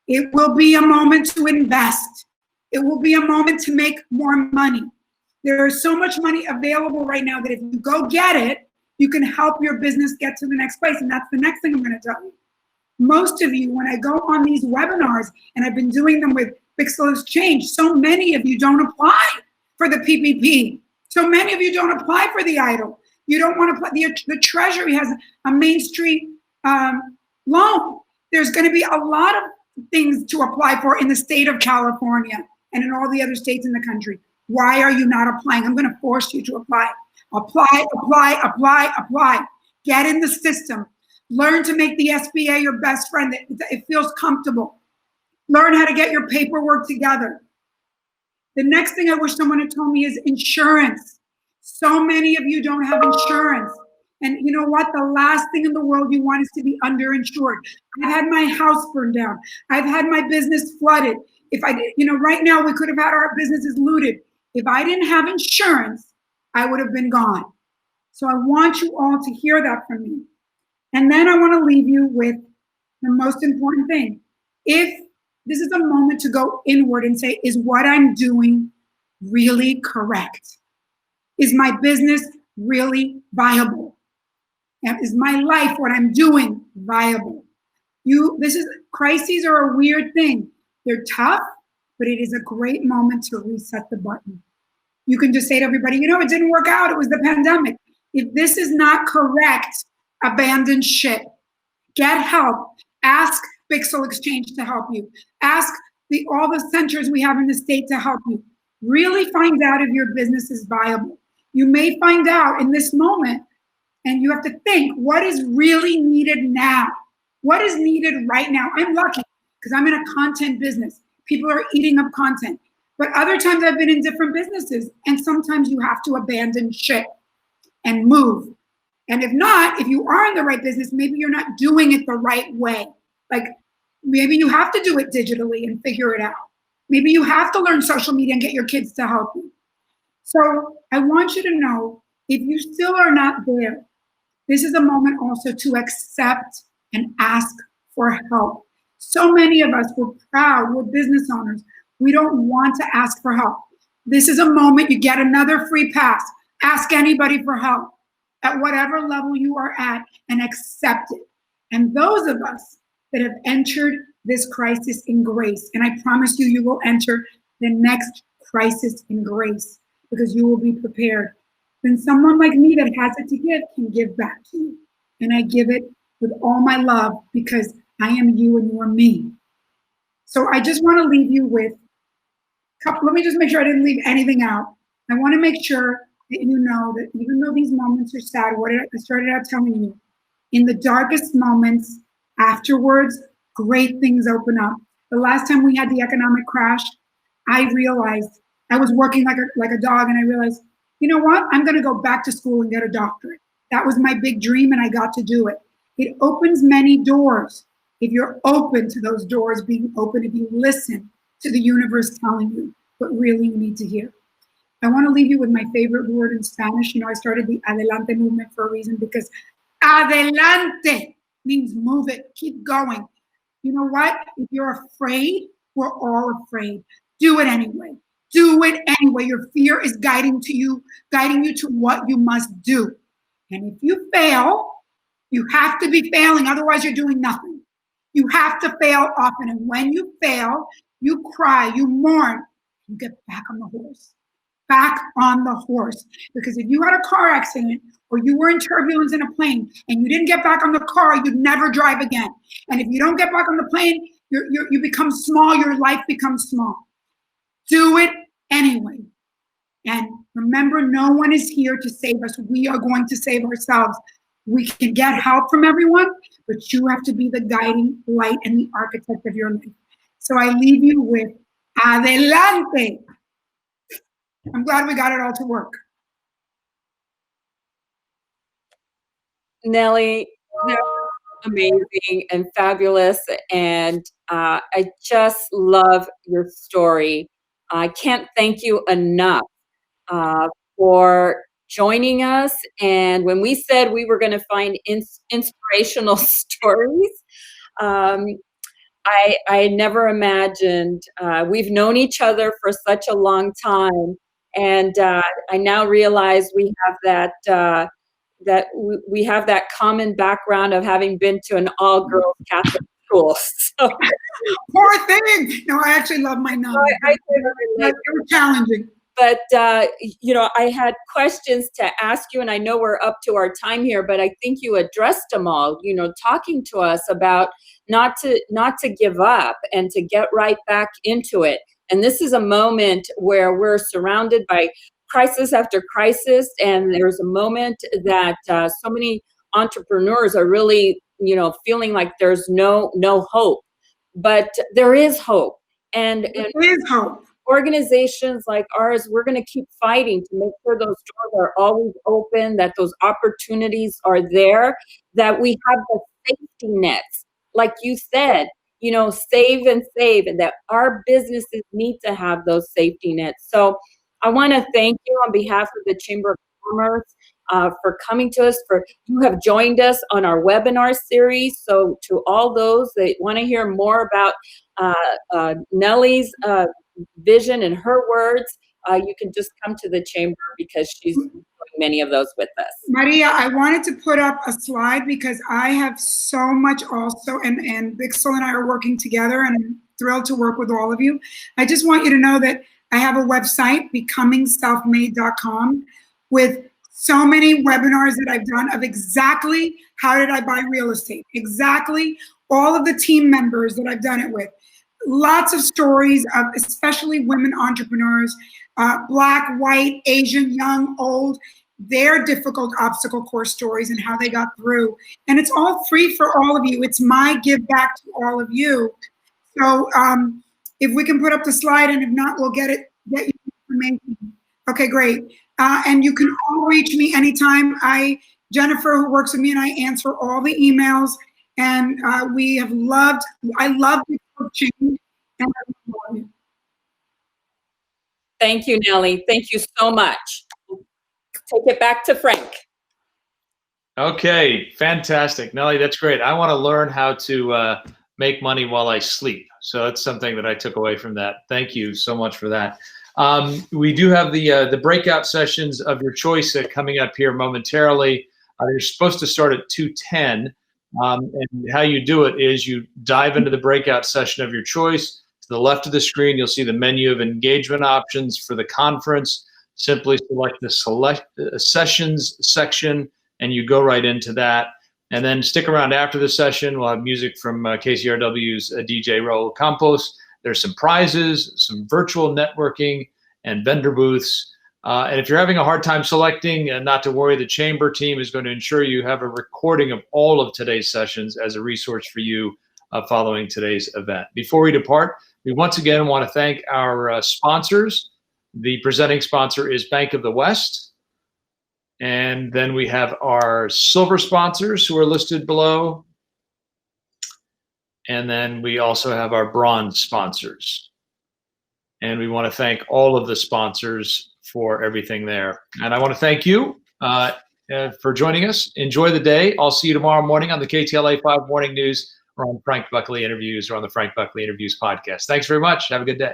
it will be a moment to invest. It will be a moment to make more money. There is so much money available right now that if you go get it, you can help your business get to the next place. And that's the next thing I'm going to tell you. Most of you, when I go on these webinars, and I've been doing them with BIZCON Exchange, so many of you don't apply for the PPP. So many of you don't apply for the EIDL You don't want to put the Treasury has a Main Street loan. There's going to be a lot of things to apply for in the state of California and in all the other states in the country. Why are you not applying? I'm going to force you to apply. Apply, apply, apply, apply. Get in the system. Learn to make the SBA your best friend. It feels comfortable. Learn how to get your paperwork together. The next thing I wish someone had told me is insurance. So many of you don't have insurance. And you know what? The last thing in the world you want is to be underinsured. I've had my house burned down. I've had my business flooded. If I did, right now we could have had our businesses looted. If I didn't have insurance, I would have been gone. So I want you all to hear that from me. And then I want to leave you with the most important thing. If this is a moment to go inward and say, is what I'm doing really correct? Is my business really viable? And is my life, what I'm doing, viable? Crises are a weird thing. They're tough, but it is a great moment to reset the button. You can just say to everybody, it didn't work out. It was the pandemic. If this is not correct, abandon ship. Get help. Ask Pixel Exchange to help you. Ask all the centers we have in the state to help you. Really find out if your business is viable. You may find out in this moment, and you have to think, what is really needed now? What is needed right now? I'm lucky because I'm in a content business. People are eating up content. But other times I've been in different businesses, and sometimes you have to abandon ship and move. And if not, if you are in the right business, maybe you're not doing it the right way. Like maybe you have to do it digitally and figure it out. Maybe you have to learn social media and get your kids to help you. So I want you to know, if you still are not there, this is a moment also to accept and ask for help. So many of us, we're proud, we're business owners. We don't want to ask for help. This is a moment you get another free pass. Ask anybody for help at whatever level you are at and accept it. And those of us that have entered this crisis in grace, and I promise you, you will enter the next crisis in grace because you will be prepared. Then someone like me that has it to give can give back to you. And I give it with all my love because I am you and you are me. So I just want to leave you with let me just make sure I didn't leave anything out. I want to make sure that you know that even though these moments are sad, I started out telling you, in the darkest moments afterwards, great things open up. The last time we had the economic crash, I realized I was working like a dog, and I realized, you know what? I'm going to go back to school and get a doctorate. That was my big dream, and I got to do it. It opens many doors. If you're open to those doors being open, if you listen to the universe telling you what really you need to hear. I want to leave you with my favorite word in Spanish. I started the adelante movement for a reason because adelante means move it, keep going. You know what? If you're afraid, we're all afraid. Do it anyway. Do it anyway. Your fear is guiding you to what you must do. And if you fail, you have to be failing. Otherwise, you're doing nothing. You have to fail often. And when you fail, you cry, you mourn, you get back on the horse. Back on the horse. Because if you had a car accident or you were in turbulence in a plane and you didn't get back on the car, you'd never drive again. And if you don't get back on the plane, you become small, your life becomes small. Do it anyway. And remember, no one is here to save us. We are going to save ourselves. We can get help from everyone, but you have to be the guiding light and the architect of your life. So I leave you with adelante. I'm glad we got it all to work. Nelly, that was amazing and fabulous. And I just love your story. I can't thank you enough for joining us. And when we said we were going to find inspirational stories, I never imagined. We've known each other for such a long time, and I now realize we have we have that common background of having been to an all-girls Catholic school. So, poor thing. No, I actually love my nun. It was challenging. But, I had questions to ask you, and I know we're up to our time here, but I think you addressed them all, talking to us about not to give up and to get right back into it. And this is a moment where we're surrounded by crisis after crisis, and there's a moment that so many entrepreneurs are really, feeling like there's no hope. But there is hope. And there is hope. Organizations like ours, we're going to keep fighting to make sure those doors are always open, that those opportunities are there, that we have the safety nets. Like you said, save and save, and that our businesses need to have those safety nets. So I want to thank you on behalf of the Chamber of Commerce for coming to us. You have joined us on our webinar series. So to all those that want to hear more about Nellie's vision and her words, you can just come to the Chamber because she's doing many of those with us. Maria, I wanted to put up a slide because I have so much also, and Bixel and I are working together, and I'm thrilled to work with all of you. I just want you to know that I have a website, becomingselfmade.com, with so many webinars that I've done of exactly how did I buy real estate, exactly all of the team members that I've done it with. Lots of stories of especially women entrepreneurs, Black, white, Asian, young, old, their difficult obstacle course stories and how they got through. And it's all free for all of you. It's my give back to all of you. So if we can put up the slide, and if not, we'll get you information. Okay, great. And you can all reach me anytime. Jennifer, who works with me, and I answer all the emails. And I love the coaching. And thank you, Nellie. Thank you so much. Take it back to Frank. Okay, fantastic. Nellie, that's great. I want to learn how to make money while I sleep. So that's something that I took away from that. Thank you so much for that. We do have the breakout sessions of your choice coming up here momentarily. You're supposed to start at 2:10. And how you do it is you dive into the breakout session of your choice. To the left of the screen, you'll see the menu of engagement options for the conference. Simply select the sessions section, and you go right into that. And then stick around after the session. We'll have music from KCRW's DJ Raul Campos. There's some prizes, some virtual networking, and vendor booths. And if you're having a hard time selecting, not to worry, the Chamber team is going to ensure you have a recording of all of today's sessions as a resource for you following today's event. Before we depart, we once again want to thank our sponsors. The presenting sponsor is Bank of the West. And then we have our silver sponsors who are listed below. And then we also have our bronze sponsors. And we want to thank all of the sponsors for everything there. And I want to thank you for joining us. Enjoy the day. I'll see you tomorrow morning on the KTLA 5 Morning News or on Frank Buckley Interviews or on the Frank Buckley Interviews podcast. Thanks very much. Have a good day.